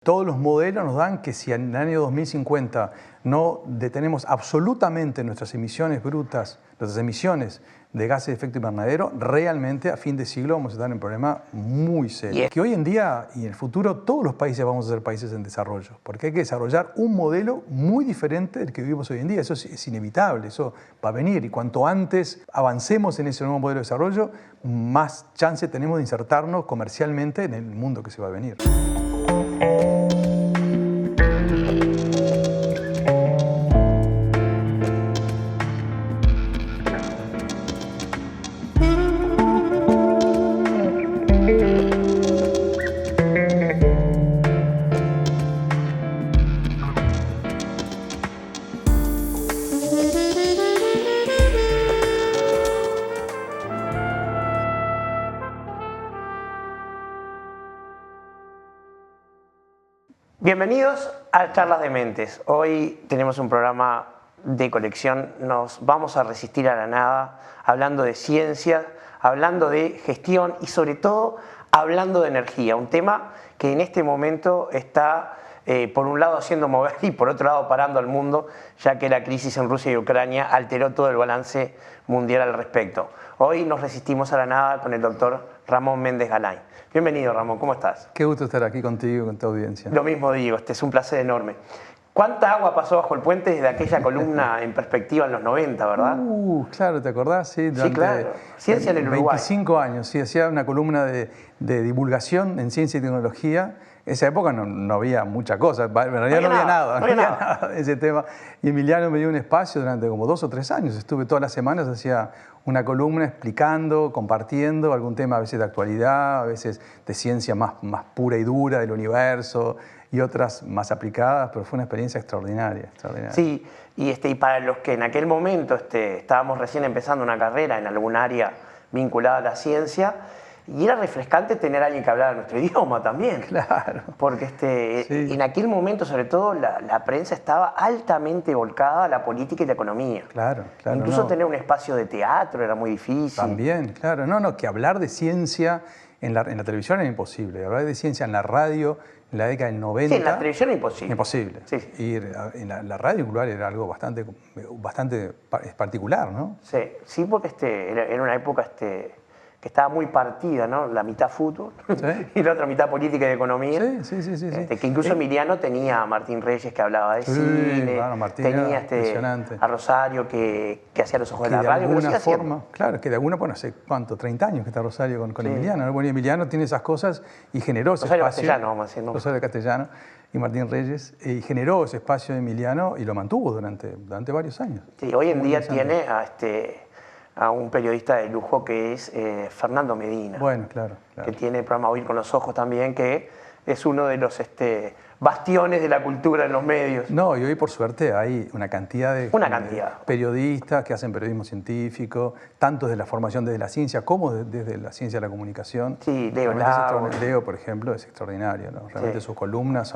Todos los modelos nos dan que si en el año 2050 no detenemos absolutamente nuestras emisiones brutas, nuestras emisiones de gases de efecto invernadero, realmente a fin de siglo vamos a estar en un problema muy serio. Que hoy en día y en el futuro todos los países vamos a ser países en desarrollo, porque hay que desarrollar un modelo muy diferente del que vivimos hoy en día. Eso es inevitable, eso va a venir. Y cuanto antes avancemos en ese nuevo modelo de desarrollo, más chance tenemos de insertarnos comercialmente en el mundo que se va a venir. Bienvenidos a Charlas de Mentes. Hoy tenemos un programa de colección. Nos vamos a resistir a la nada, hablando de ciencia, hablando de gestión y sobre todo hablando de energía. Un tema que en este momento está por un lado haciendo mover y por otro lado parando al mundo, ya que la crisis en Rusia y Ucrania alteró todo el balance mundial al respecto. Hoy nos resistimos a la nada con el doctor Ramón Méndez Galay. Bienvenido, Ramón, ¿cómo estás? Qué gusto estar aquí contigo y con tu audiencia. Lo mismo digo, es un placer enorme. ¿Cuánta agua pasó bajo el puente desde aquella columna en perspectiva en los 90, verdad? Claro, ¿te acordás? Sí, sí, claro. Ciencia en el Uruguay. 25 años, sí, hacía una columna de divulgación en ciencia y tecnología. En esa época no había mucha cosa, en realidad no había nada de ese tema. Y Emiliano me dio un espacio durante como 2 o 3 años. Estuve todas las semanas, hacía una columna explicando, compartiendo algún tema a veces de actualidad, a veces de ciencia más pura y dura del universo y otras más aplicadas, pero fue una experiencia extraordinaria. Sí, y para los que en aquel momento estábamos recién empezando una carrera en algún área vinculada a la ciencia, y era refrescante tener a alguien que hablara nuestro idioma también. Claro. Porque sí. En aquel momento, sobre todo, la prensa estaba altamente volcada a la política y la economía. Claro. Incluso tener un espacio de teatro era muy difícil. También, claro. Que hablar de ciencia en la televisión era imposible. Hablar de ciencia en la radio en la década del 90... Sí, en la televisión era imposible. Imposible. Sí. Y en la radio incluso era algo bastante particular, ¿no? Sí, porque era una época que estaba muy partida, ¿no? La mitad fútbol y la otra mitad política y economía. Sí. Que incluso Emiliano tenía a Martín Reyes que hablaba de cine, claro, Martín tenía a Rosario que hacía Los Ojos de la Radio. De alguna forma, claro, que de alguna, bueno, hace ¿cuánto? 30 años que está Rosario con Emiliano, ¿no? Bueno, Emiliano tiene esas cosas y generó ese Rosario espacio. Castellano, vamos a decir, ¿no? Rosario Castellano y Martín Reyes, y generó ese espacio de Emiliano y lo mantuvo durante varios años. Sí, hoy en día tiene a un periodista de lujo que es Fernando Medina. Bueno, claro. Que tiene el programa Oír con los Ojos también, que es uno de los bastiones de la cultura en los medios. No, y hoy por suerte hay una cantidad de periodistas que hacen periodismo científico, tanto desde la formación desde la ciencia como desde la ciencia de la comunicación. Sí, Leo, por ejemplo, es extraordinario, ¿no? Realmente sus columnas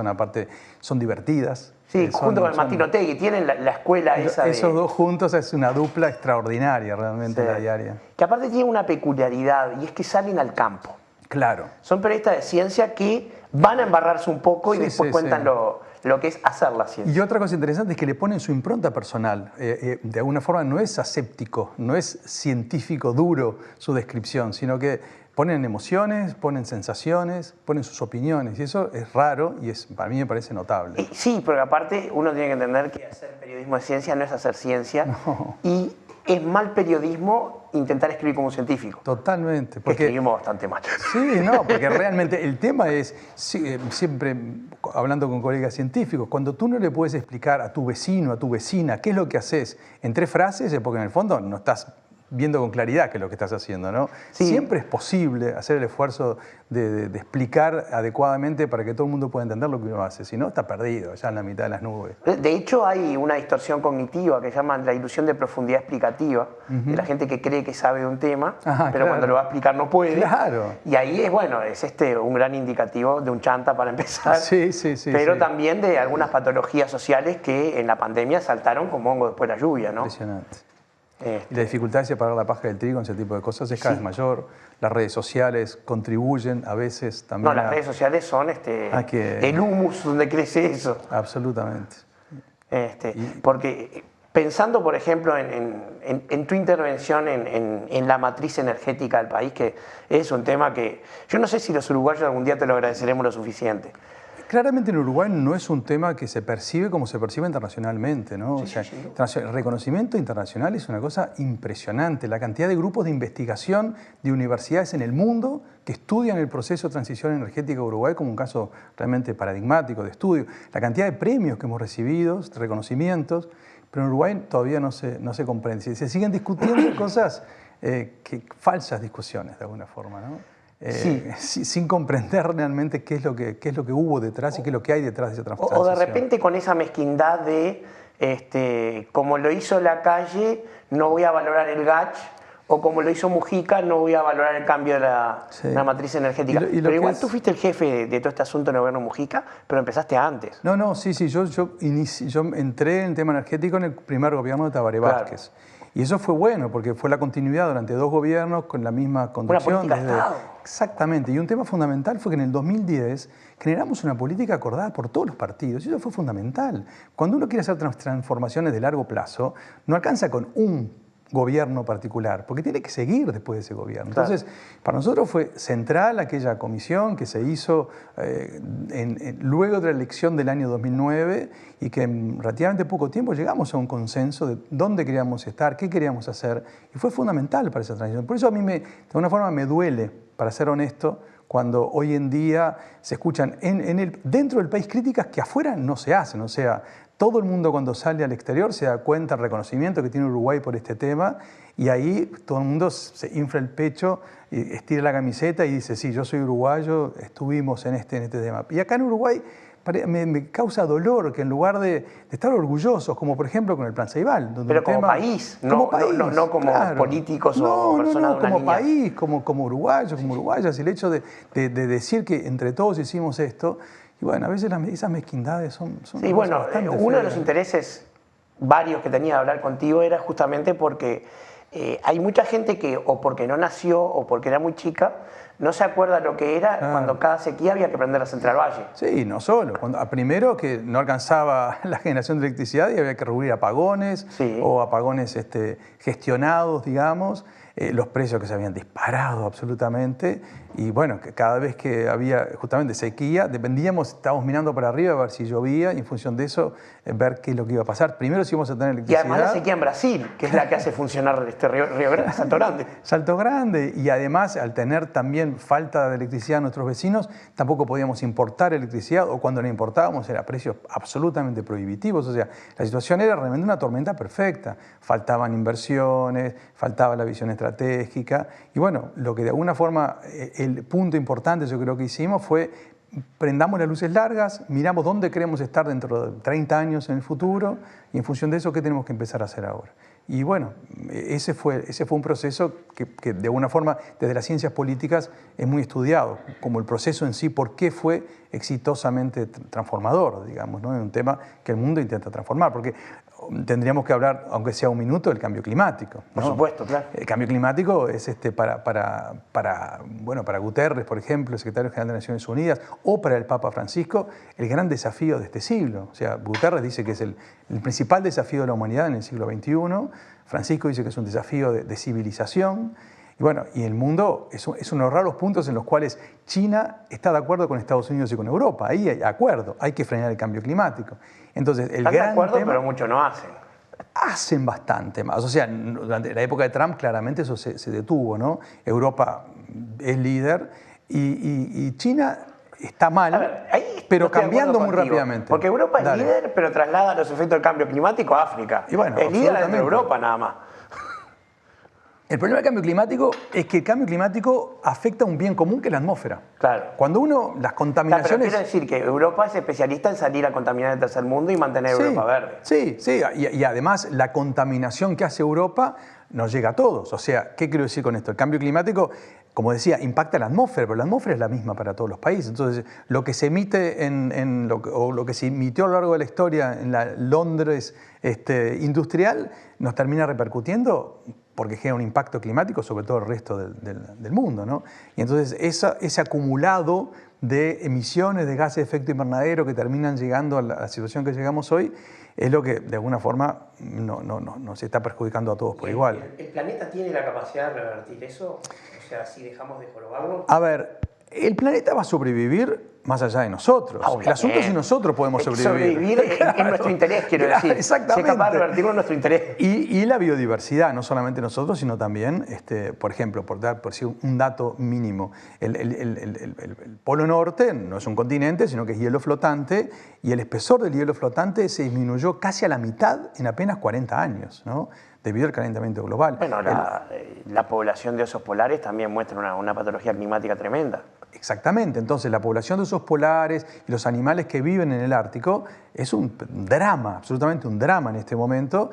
son divertidas. Sí, junto con Martín Otegui, tienen la escuela esa Esos dos juntos es una dupla extraordinaria realmente la diaria. Que aparte tiene una peculiaridad y es que salen al campo. Claro. Son periodistas de ciencia que van a embarrarse un poco y después cuentan lo que es hacer la ciencia. Y otra cosa interesante es que le ponen su impronta personal. De alguna forma no es aséptico, no es científico duro su descripción, sino que ponen emociones, ponen sensaciones, ponen sus opiniones. Y eso es raro y para mí me parece notable. Sí, porque aparte uno tiene que entender que hacer periodismo de ciencia no es hacer ciencia. No. Y es mal periodismo intentar escribir como un científico. Totalmente. Porque escribimos bastante mal. Sí, porque realmente el tema es, siempre hablando con colegas científicos, cuando tú no le puedes explicar a tu vecino, a tu vecina, qué es lo que haces en 3 frases, es porque en el fondo no estás viendo con claridad qué es lo que estás haciendo, ¿no? Sí. Siempre es posible hacer el esfuerzo de explicar adecuadamente para que todo el mundo pueda entender lo que uno hace. Si no, está perdido, ya en la mitad de las nubes. De hecho, hay una distorsión cognitiva que llaman la ilusión de profundidad explicativa, de la gente que cree que sabe de un tema, pero cuando lo va a explicar no puede. Claro. Y ahí es un gran indicativo de un chanta para empezar. Sí. Pero también de algunas patologías sociales que en la pandemia saltaron como hongo después de la lluvia, ¿no? Impresionante. Y la dificultad de separar la paja del trigo en ese tipo de cosas es cada vez mayor. Las redes sociales contribuyen a veces también. No, las redes sociales son el humus donde crece eso. Absolutamente. Porque pensando, por ejemplo, en tu intervención en la matriz energética del país, que es un tema que yo no sé si los uruguayos algún día te lo agradeceremos lo suficiente. Claramente en Uruguay no es un tema que se percibe como se percibe internacionalmente, ¿no? Sí, el reconocimiento internacional es una cosa impresionante. La cantidad de grupos de investigación de universidades en el mundo que estudian el proceso de transición energética de Uruguay como un caso realmente paradigmático de estudio. La cantidad de premios que hemos recibido, reconocimientos, pero en Uruguay todavía no se comprende. Se siguen discutiendo cosas, falsas discusiones de alguna forma, ¿no? Sin comprender realmente qué es lo que hubo detrás y qué es lo que hay detrás de esa transición. O de repente con esa mezquindad de, como lo hizo Lacalle, no voy a valorar el GACH, o como lo hizo Mujica, no voy a valorar el cambio de la matriz energética. Pero igual tú fuiste el jefe de todo este asunto en el gobierno Mujica, pero empezaste antes. No, sí, yo entré en el tema energético en el primer gobierno de Tabaré Vázquez. Y eso fue bueno, porque fue la continuidad durante 2 gobiernos con la misma conducción. Una política de Estado. Exactamente. Y un tema fundamental fue que en el 2010 generamos una política acordada por todos los partidos. Y eso fue fundamental. Cuando uno quiere hacer transformaciones de largo plazo, no alcanza con un gobierno particular, porque tiene que seguir después de ese gobierno. Entonces, para nosotros fue central aquella comisión que se hizo luego de la elección del año 2009 y que en relativamente poco tiempo llegamos a un consenso de dónde queríamos estar, qué queríamos hacer, y fue fundamental para esa transición. Por eso a mí, de alguna forma, me duele, para ser honesto, cuando hoy en día se escuchan dentro del país críticas que afuera no se hacen. O sea, todo el mundo cuando sale al exterior se da cuenta del reconocimiento que tiene Uruguay por este tema y ahí todo el mundo se infla el pecho, estira la camiseta y dice, sí, yo soy uruguayo, estuvimos en este tema. Y acá en Uruguay me causa dolor que en lugar de estar orgullosos, como por ejemplo con el Plan Ceibal. Pero como país, no como políticos o personas de una como país, como uruguayos, como uruguayas. El hecho de decir que entre todos hicimos esto, y bueno, a veces esas mezquindades son sí, bueno, uno de los intereses varios que tenía de hablar contigo era justamente porque hay mucha gente que o porque no nació o porque era muy chica, no se acuerda lo que era cuando cada sequía había que prender la Central Valle. Sí, no solo. Primero que no alcanzaba la generación de electricidad y había que recurrir a apagones o apagones gestionados, digamos. Los precios que se habían disparado absolutamente y bueno, que cada vez que había justamente sequía, estábamos mirando para arriba a ver si llovía y en función de eso ver qué es lo que iba a pasar. Primero si íbamos a tener electricidad. Y además la sequía en Brasil, que es la que hace funcionar Río Grande, Salto Grande. Salto Grande, y además al tener también falta de electricidad a nuestros vecinos, tampoco podíamos importar electricidad o cuando la importábamos era a precios absolutamente prohibitivos. O sea, la situación era realmente una tormenta perfecta. Faltaban inversiones, faltaba la visión estratégica y bueno, lo que de alguna forma el punto importante yo creo que hicimos fue prendamos las luces largas, miramos dónde queremos estar dentro de 30 años en el futuro y en función de eso qué tenemos que empezar a hacer ahora. Y bueno, ese fue un proceso que de alguna forma desde las ciencias políticas es muy estudiado, como el proceso en sí, por qué fue exitosamente transformador, digamos, ¿no? Es un tema que el mundo intenta transformar, porque tendríamos que hablar, aunque sea un minuto, del cambio climático, ¿no? Por supuesto, claro. El cambio climático es para Guterres, por ejemplo, el secretario general de Naciones Unidas, o para el Papa Francisco, el gran desafío de este siglo. O sea, Guterres dice que es el principal desafío de la humanidad en el siglo XXI, Francisco dice que es un desafío de civilización, y bueno, y el mundo es uno de los raros puntos en los cuales China está de acuerdo con Estados Unidos y con Europa. Ahí hay acuerdo, hay que frenar el cambio climático. Entonces, el Están gran de acuerdo, tema, pero muchos no hacen. Hacen bastante más. O sea, durante la época de Trump claramente eso se detuvo, ¿no? Europa es líder y China está mal, pero cambiando muy rápidamente. Porque Europa es líder, pero traslada los efectos del cambio climático a África. Y bueno, es líder dentro de Europa nada más. El problema del cambio climático es que el cambio climático afecta a un bien común que es la atmósfera. Claro. Cuando las contaminaciones... Claro, pero quiero decir que Europa es especialista en salir a contaminar el tercer mundo y mantener Europa verde. Sí, y además la contaminación que hace Europa nos llega a todos. O sea, ¿qué quiero decir con esto? El cambio climático como decía, impacta la atmósfera, pero la atmósfera es la misma para todos los países. Entonces, lo que se emite o lo que se emitió a lo largo de la historia en la Londres industrial nos termina repercutiendo porque genera un impacto climático sobre todo el resto del mundo, ¿no? Y entonces ese acumulado de emisiones de gases de efecto invernadero que terminan llegando a la situación que llegamos hoy es lo que de alguna forma nos está perjudicando a todos por igual. ¿El planeta tiene la capacidad de revertir eso? O sea, si dejamos de jorobarlo. A ver, el planeta va a sobrevivir más allá de nosotros. El asunto es si nosotros podemos sobrevivir. Sobrevivir en nuestro interés, quiero decir. Exactamente. Si es capaz de revertirlo en nuestro interés. Y la biodiversidad, no solamente nosotros, sino también, por ejemplo, por decir un dato mínimo, el Polo Norte no es un continente, sino que es hielo flotante, y el espesor del hielo flotante se disminuyó casi a la mitad en apenas 40 años, ¿no? Debido al calentamiento global. Bueno, la población de osos polares también muestra una patología climática tremenda. Exactamente, entonces la población de osos polares y los animales que viven en el Ártico es un drama, absolutamente un drama en este momento,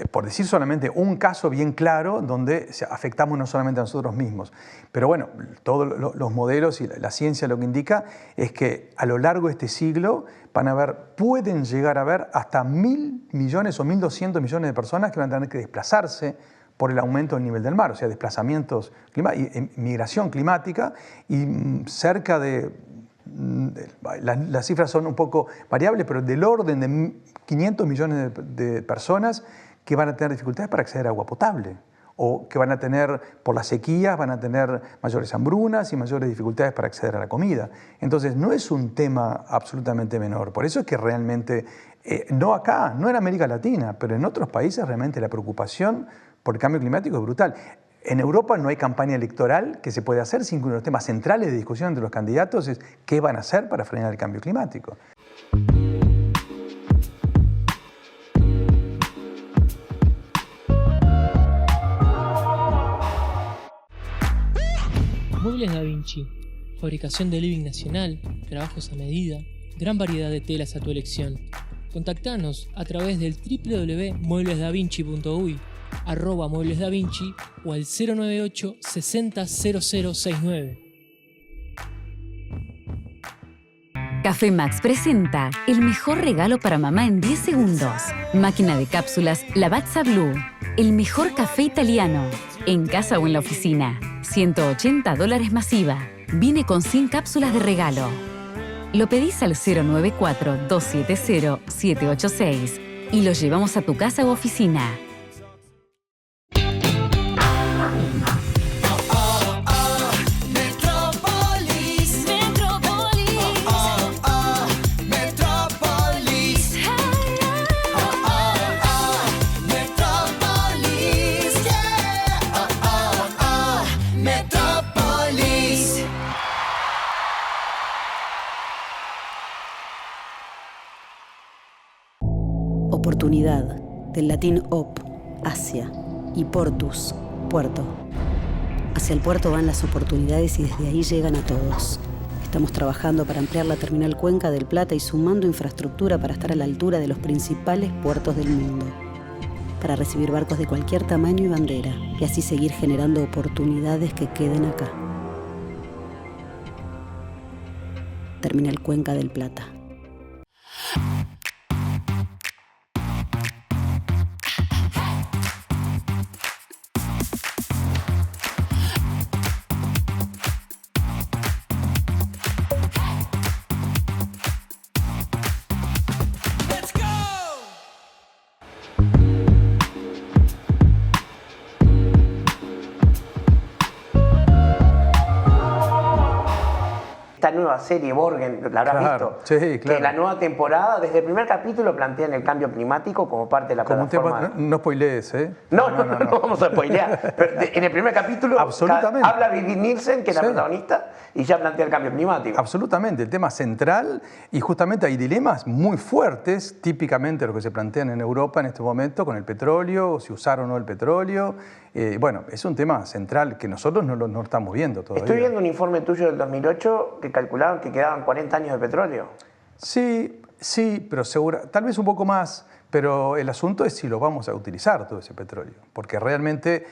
por decir solamente un caso bien claro donde afectamos no solamente a nosotros mismos. Pero bueno, todos los modelos y la ciencia lo que indica es que a lo largo de este siglo pueden llegar a haber hasta 1.000 millones o 1.200 millones de personas que van a tener que desplazarse por el aumento del nivel del mar, o sea, desplazamientos, migración climática, y cerca de, las cifras son un poco variables, pero del orden de 500 millones de personas que van a tener dificultades para acceder a agua potable, o que van a tener, por las sequías, van a tener mayores hambrunas y mayores dificultades para acceder a la comida. Entonces, no es un tema absolutamente menor. Por eso es que realmente, no acá, no en América Latina, pero en otros países realmente la preocupación por el cambio climático es brutal. En Europa no hay campaña electoral que se puede hacer sin que uno de los temas centrales de discusión entre los candidatos es qué van a hacer para frenar el cambio climático. Muebles Da Vinci, fabricación de living nacional, trabajos a medida, gran variedad de telas a tu elección. Contactanos a través del www.mueblesdavinci.uy, @mueblesdavinci o al 098 60 0069. Café Max presenta el mejor regalo para mamá en 10 segundos. Máquina de cápsulas Lavazza Blue. El mejor café italiano. En casa o en la oficina. $180 masiva. Viene con 100 cápsulas de regalo. Lo pedís al 094-270-786 y lo llevamos a tu casa u oficina. Oportunidad, del latín op, hacia, y portus, puerto. Hacia el puerto van las oportunidades y desde ahí llegan a todos. Estamos trabajando para ampliar la terminal Cuenca del Plata y sumando infraestructura para estar a la altura de los principales puertos del mundo. Para recibir barcos de cualquier tamaño y bandera, y así seguir generando oportunidades que queden acá. Terminal Cuenca del Plata. Esta nueva serie Borgen, ¿la habrás visto? Sí, claro. Que la nueva temporada, desde el primer capítulo, plantean el cambio climático como parte de la Como plataforma. no spoilees, ¿eh? No vamos a spoilear. Pero en el primer capítulo Absolutamente. habla Vivi Nielsen, que es la protagonista, y ya plantea el cambio climático. Absolutamente, el tema central, y justamente hay dilemas muy fuertes, típicamente lo que se plantean en Europa en este momento con el petróleo, si usar o no el petróleo. Bueno, es un tema central que nosotros no lo estamos viendo todavía. Estoy viendo un informe tuyo del 2008 que calculaban que quedaban 40 años de petróleo. Sí, pero tal vez un poco más Pero el asunto es si lo vamos a utilizar todo ese petróleo, porque realmente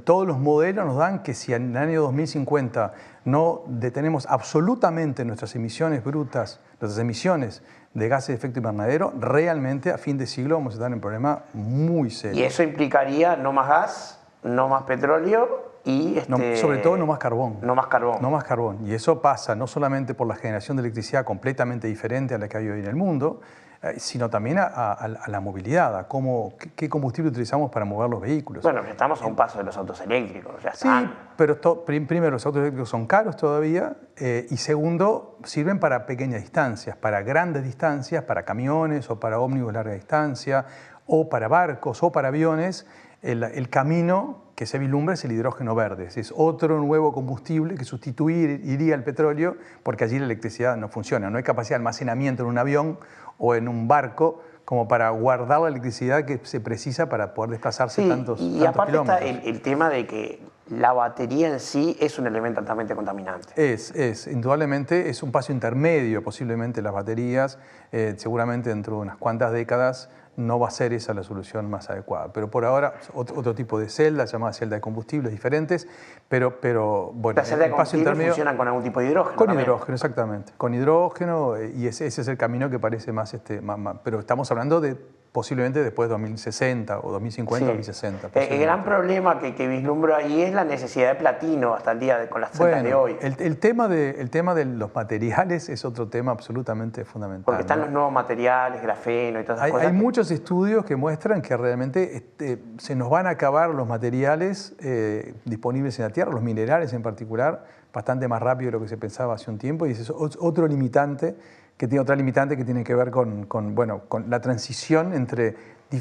todos los modelos nos dan que si en el año 2050 no detenemos absolutamente nuestras emisiones brutas, nuestras emisiones de gases de efecto invernadero, realmente a fin de siglo vamos a estar en un problema muy serio. Y eso implicaría no más gas, no más petróleo y sobre todo no más carbón. No más carbón. No más carbón. Y eso pasa no solamente por la generación de electricidad completamente diferente a la que hay hoy en el mundo, sino también a la movilidad, a qué combustible utilizamos para mover los vehículos. Bueno, estamos a un paso de los autos eléctricos, ya Sí, están. pero primero los autos eléctricos son caros todavía y segundo, sirven para pequeñas distancias, para grandes distancias, para camiones o para ómnibus de larga distancia o para barcos o para aviones. El camino que se vislumbra es el hidrógeno verde, es otro nuevo combustible que sustituiría al petróleo porque allí la electricidad no funciona, no hay capacidad de almacenamiento en un avión o en un barco como para guardar la electricidad que se precisa para poder desplazarse tantos kilómetros. Y aparte está el tema de que la batería en sí es un elemento altamente contaminante. Indudablemente es un paso intermedio posiblemente las baterías, seguramente dentro de unas cuantas décadas no va a ser esa la solución más adecuada. Pero por ahora, otro tipo de celda, llamada celda de combustibles diferentes, pero bueno, ¿La celda de combustible funcionan con algún tipo de hidrógeno? Con también. hidrógeno, exactamente. Con hidrógeno, y ese es el camino que parece más, pero estamos hablando de posiblemente después de 2060 o 2050 o 2060. El gran problema que vislumbro ahí es la necesidad de platino hasta el día con las celdas de hoy. El tema de los materiales es otro tema absolutamente fundamental. Porque están los nuevos materiales, grafeno y todas esas cosas. Hay muchos estudios que muestran que realmente se nos van a acabar los materiales disponibles en la Tierra, los minerales en particular, bastante más rápido de lo que se pensaba hace un tiempo, y ese es otro limitante que tiene que ver con la transición entre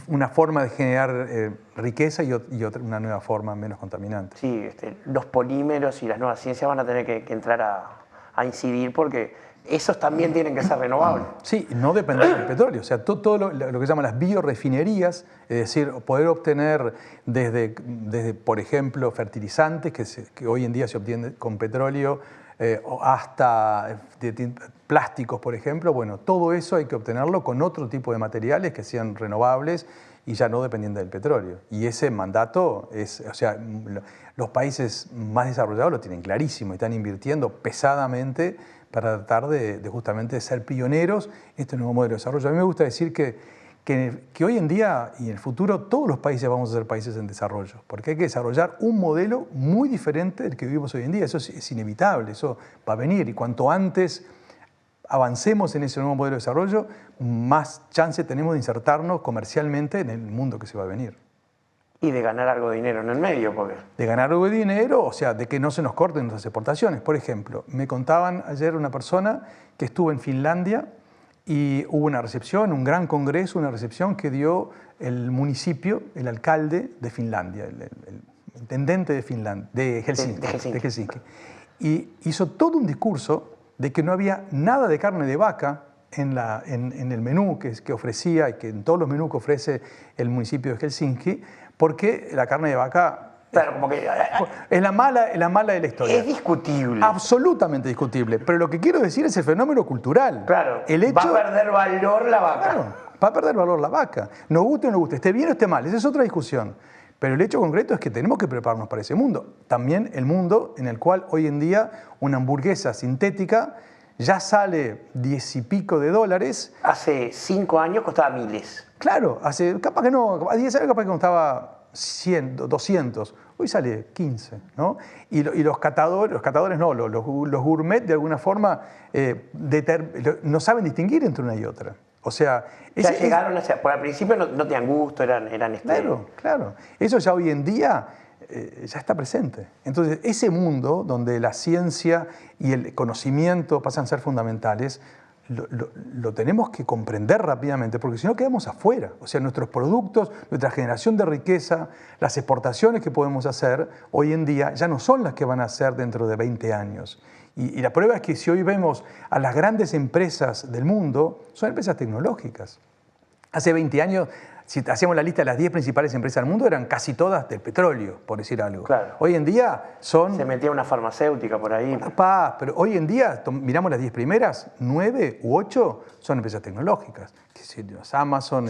una forma de generar riqueza y una nueva forma menos contaminante. Sí, los polímeros y las nuevas ciencias van a tener que entrar a incidir porque esos también tienen que ser renovables. Sí, no depender del petróleo. O sea, todo lo que se llaman las biorefinerías, es decir, poder obtener desde por ejemplo, fertilizantes que hoy en día se obtienen con petróleo, hasta plásticos, por ejemplo. Bueno, todo eso hay que obtenerlo con otro tipo de materiales que sean renovables y ya no dependientes del petróleo. Y ese mandato los países más desarrollados lo tienen clarísimo y están invirtiendo pesadamente para tratar de justamente ser pioneros en este nuevo modelo de desarrollo. A mí me gusta decir que hoy en día y en el futuro todos los países vamos a ser países en desarrollo, porque hay que desarrollar un modelo muy diferente del que vivimos hoy en día. Eso es inevitable, eso va a venir, y cuanto antes avancemos en ese nuevo modelo de desarrollo, más chance tenemos de insertarnos comercialmente en el mundo que se va a venir. Y de ganar algo de dinero en el medio, porque... De ganar algo de dinero, o sea, de que no se nos corten nuestras exportaciones. Por ejemplo, me contaban ayer una persona que estuvo en Finlandia y hubo una recepción, un gran congreso, una recepción que dio el municipio, el alcalde de Finlandia, el intendente de Helsinki. Y hizo todo un discurso de que no había nada de carne de vaca en el menú que ofrecía y que en todos los menús que ofrece el municipio de Helsinki, porque la carne de vaca... Claro, como que... Es la mala de la historia. Es discutible. Absolutamente discutible. Pero lo que quiero decir es el fenómeno cultural. Claro, va a perder valor la vaca. Claro, va a perder valor la vaca. Nos guste o no guste, esté bien o esté mal, esa es otra discusión. Pero el hecho concreto es que tenemos que prepararnos para ese mundo. También el mundo en el cual hoy en día una hamburguesa sintética ya sale $10 y pico. Hace 5 años costaba miles. Claro, a 10 años capaz que costaba 100, 200, hoy sale 15, ¿no? Y los catadores no, los gourmet de alguna forma no saben distinguir entre una y otra. O sea, por al principio no tenían gusto, eran Claro. Eso ya hoy en día ya está presente. Entonces, ese mundo donde la ciencia y el conocimiento pasan a ser fundamentales, lo tenemos que comprender rápidamente, porque si no quedamos afuera. O sea, nuestros productos, nuestra generación de riqueza, las exportaciones que podemos hacer hoy en día ya no son las que van a ser dentro de 20 años. Y la prueba es que si hoy vemos a las grandes empresas del mundo, son empresas tecnológicas. Hace 20 años si hacíamos la lista de las 10 principales empresas del mundo, eran casi todas del petróleo, por decir algo. Claro. Hoy en día son... Se metía una farmacéutica por ahí. Pero hoy en día, miramos las 10 primeras, 9 u 8 son empresas tecnológicas. Amazon,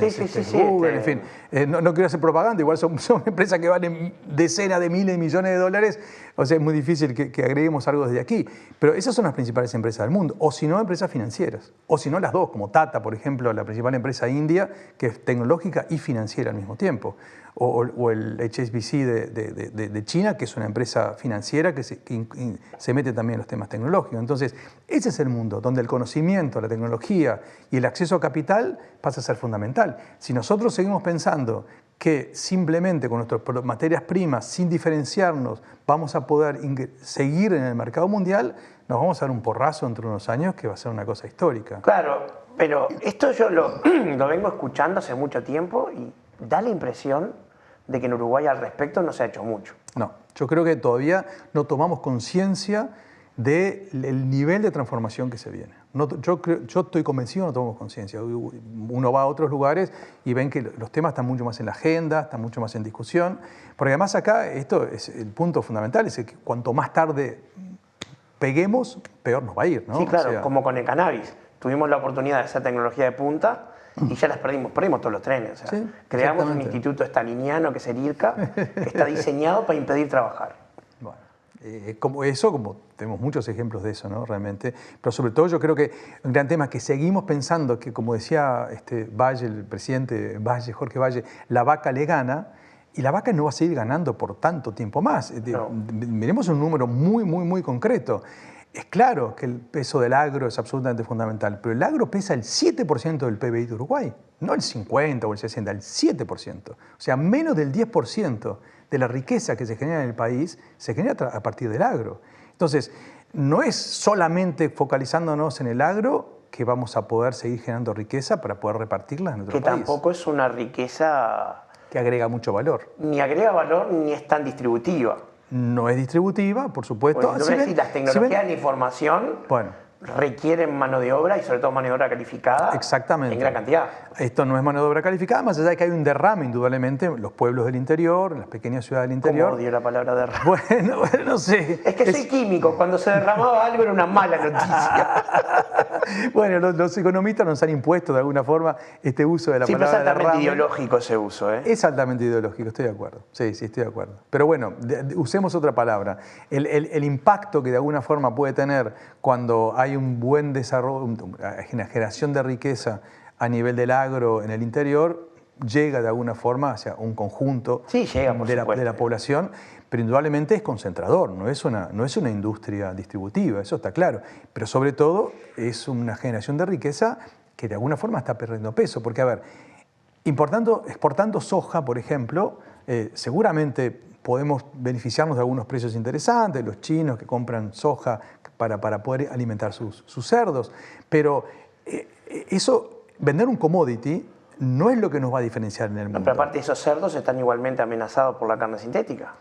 Google, en fin. No quiero hacer propaganda, igual son empresas que valen decenas de miles de millones de dólares, o sea, es muy difícil que agreguemos algo desde aquí. Pero esas son las principales empresas del mundo, o si no, empresas financieras, o si no, las dos, como Tata, por ejemplo, la principal empresa india, que es tecnológica y financiera al mismo tiempo. O el HSBC de China, que es una empresa financiera que se mete también en los temas tecnológicos. Entonces, ese es el mundo donde el conocimiento, la tecnología y el acceso a capital pasa a ser fundamental. Si nosotros seguimos pensando que simplemente con nuestras materias primas, sin diferenciarnos, vamos a poder seguir en el mercado mundial, nos vamos a dar un porrazo dentro de unos años que va a ser una cosa histórica. Claro, pero esto yo lo vengo escuchando hace mucho tiempo y da la impresión de que en Uruguay al respecto no se ha hecho mucho. No, yo creo que todavía no tomamos conciencia del nivel de transformación que se viene. Yo estoy convencido, no tomamos conciencia. Uno va a otros lugares y ven que los temas están mucho más en la agenda, están mucho más en discusión, porque además acá, esto es el punto fundamental, es que cuanto más tarde peguemos, peor nos va a ir, ¿no? Sí, claro, como con el cannabis. Tuvimos la oportunidad de hacer tecnología de punta y ya las perdimos todos los trenes. O sea, sí, creamos un instituto staliniano que es el IRCA, que está diseñado para impedir trabajar. Bueno, como tenemos muchos ejemplos de eso, ¿no? Realmente. Pero sobre todo yo creo que un gran tema es que seguimos pensando que, como decía Valle, el presidente Valle, Jorge Valle, la vaca le gana, y la vaca no va a seguir ganando por tanto tiempo más. No. Miremos un número muy, muy, muy concreto. Es claro que el peso del agro es absolutamente fundamental, pero el agro pesa el 7% del PBI de Uruguay, no el 50 o el 60, el 7%. O sea, menos del 10% de la riqueza que se genera en el país se genera a partir del agro. Entonces, no es solamente focalizándonos en el agro que vamos a poder seguir generando riqueza para poder repartirla en nuestro país. Que tampoco es una riqueza... que agrega mucho valor. Ni agrega valor ni es tan distributiva. No es distributiva, por supuesto. Pues, las tecnologías de la información requieren mano de obra y sobre todo mano de obra calificada. Exactamente. En gran cantidad. Esto no es mano de obra calificada, más allá de que hay un derrame indudablemente en los pueblos del interior, en las pequeñas ciudades del interior. ¿Cómo odio la palabra derrame? Bueno, no sé. Es que soy químico, cuando se derramaba algo era una mala noticia. Bueno, los economistas nos han impuesto de alguna forma este uso de la palabra derrame. Sí, es altamente ideológico ese uso, ¿eh? Es altamente ideológico, estoy de acuerdo. Sí, estoy de acuerdo. Pero bueno, usemos otra palabra. El impacto que de alguna forma puede tener cuando hay un buen desarrollo, una generación de riqueza a nivel del agro en el interior, llega de alguna forma hacia un conjunto de la población, pero indudablemente es concentrador, no es una industria distributiva, eso está claro. Pero sobre todo es una generación de riqueza que de alguna forma está perdiendo peso. Porque, a ver, exportando soja, por ejemplo, seguramente podemos beneficiarnos de algunos precios interesantes, los chinos que compran soja para poder alimentar sus cerdos, pero vender un commodity no es lo que nos va a diferenciar en el mundo. Pero aparte esos cerdos están igualmente amenazados por la carne sintética.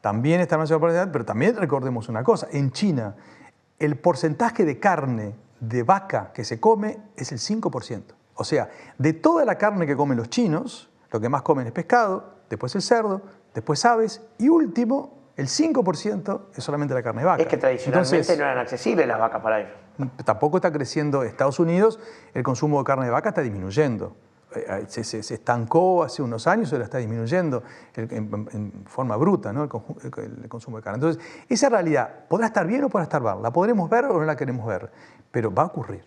También están amenazados por la carne sintética, pero también recordemos una cosa, en China el porcentaje de carne de vaca que se come es el 5%. O sea, de toda la carne que comen los chinos, lo que más comen es pescado, después el cerdo, después aves y último, el 5% es solamente la carne de vaca. Es que tradicionalmente no eran accesibles las vacas para ellos. Tampoco está creciendo Estados Unidos, el consumo de carne de vaca está disminuyendo. Se estancó hace unos años, ahora está disminuyendo en forma bruta, ¿no? el consumo de carne. Entonces, esa realidad podrá estar bien o podrá estar mal, la podremos ver o no la queremos ver, pero va a ocurrir.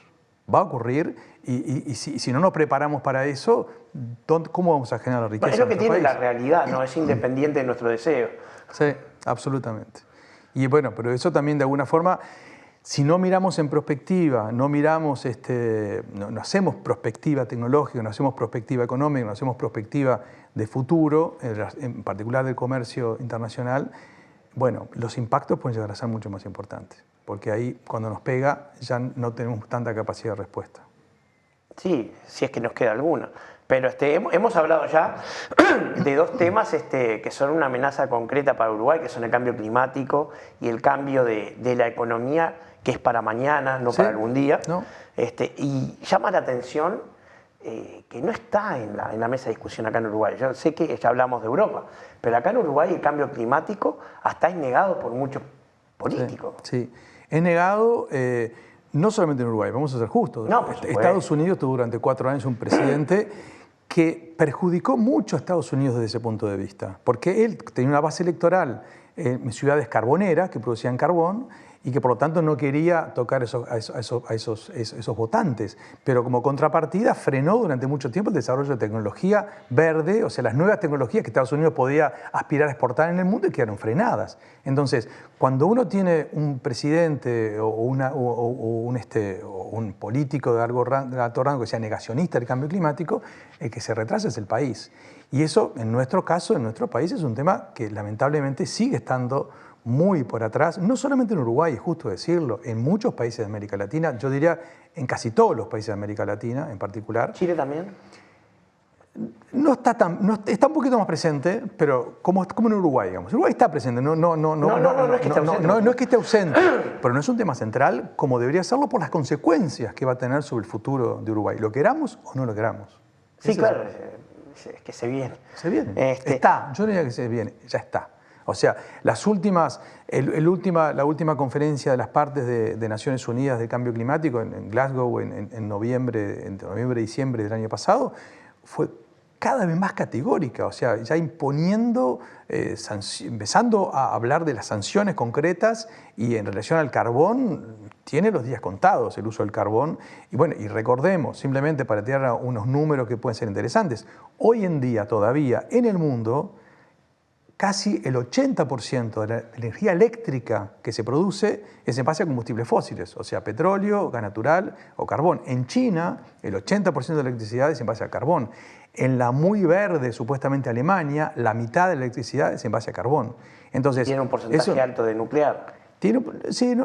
Va a ocurrir y si no nos preparamos para eso, ¿cómo vamos a generar la riqueza? Es lo que tiene país? la realidad, no es independiente de nuestro deseo. Sí, absolutamente. Y bueno, pero eso también de alguna forma, si no miramos en perspectiva, no hacemos perspectiva tecnológica, no hacemos perspectiva económica, no hacemos perspectiva de futuro, en particular del comercio internacional, bueno, los impactos pueden llegar a ser mucho más importantes, porque ahí cuando nos pega ya no tenemos tanta capacidad de respuesta. Sí, si es que nos queda alguna. Pero hemos hablado ya de dos temas que son una amenaza concreta para Uruguay, que son el cambio climático y el cambio de la economía, que es para mañana, no para algún día. No. Y llama la atención que no está en la mesa de discusión acá en Uruguay. Yo sé que ya hablamos de Europa, pero acá en Uruguay el cambio climático hasta es negado por muchos políticos. Sí, es negado no solamente en Uruguay, vamos a ser justos. No, por supuesto. Estados Unidos tuvo durante 4 años un presidente que perjudicó mucho a Estados Unidos desde ese punto de vista, porque él tenía una base electoral en ciudades carboneras que producían carbón y que por lo tanto no quería tocar a esos votantes. Pero como contrapartida frenó durante mucho tiempo el desarrollo de tecnología verde, o sea, las nuevas tecnologías que Estados Unidos podía aspirar a exportar en el mundo y quedaron frenadas. Entonces, cuando uno tiene un presidente o un político de alto rango que sea negacionista del cambio climático, el que se retrasa es el país. Y eso, en nuestro caso, en nuestro país, es un tema que lamentablemente sigue estando muy por atrás, no solamente en Uruguay, es justo decirlo, en muchos países de América Latina, yo diría en casi todos los países de América Latina en particular. ¿Chile también? Está un poquito más presente, pero como en Uruguay, digamos. Uruguay está presente, no es que esté ausente, pero no es un tema central como debería serlo por las consecuencias que va a tener sobre el futuro de Uruguay, lo queramos o no lo queramos. Sí, claro, es que se viene. Se viene, está, yo no diría que se viene, ya está. O sea, la última conferencia de las partes de Naciones Unidas de Cambio Climático en Glasgow en noviembre, diciembre del año pasado, fue cada vez más categórica, o sea, ya imponiendo, empezando a hablar de las sanciones concretas y en relación al carbón, tiene los días contados el uso del carbón. Y bueno, y recordemos, simplemente para tirar unos números que pueden ser interesantes, hoy en día todavía en el mundo, casi el 80% de la energía eléctrica que se produce es en base a combustibles fósiles, o sea, petróleo, gas natural o carbón. En China, el 80% de la electricidad es en base a carbón. En la muy verde, supuestamente Alemania, la mitad de la electricidad es en base a carbón. Entonces, tiene un porcentaje alto de nuclear. Sí,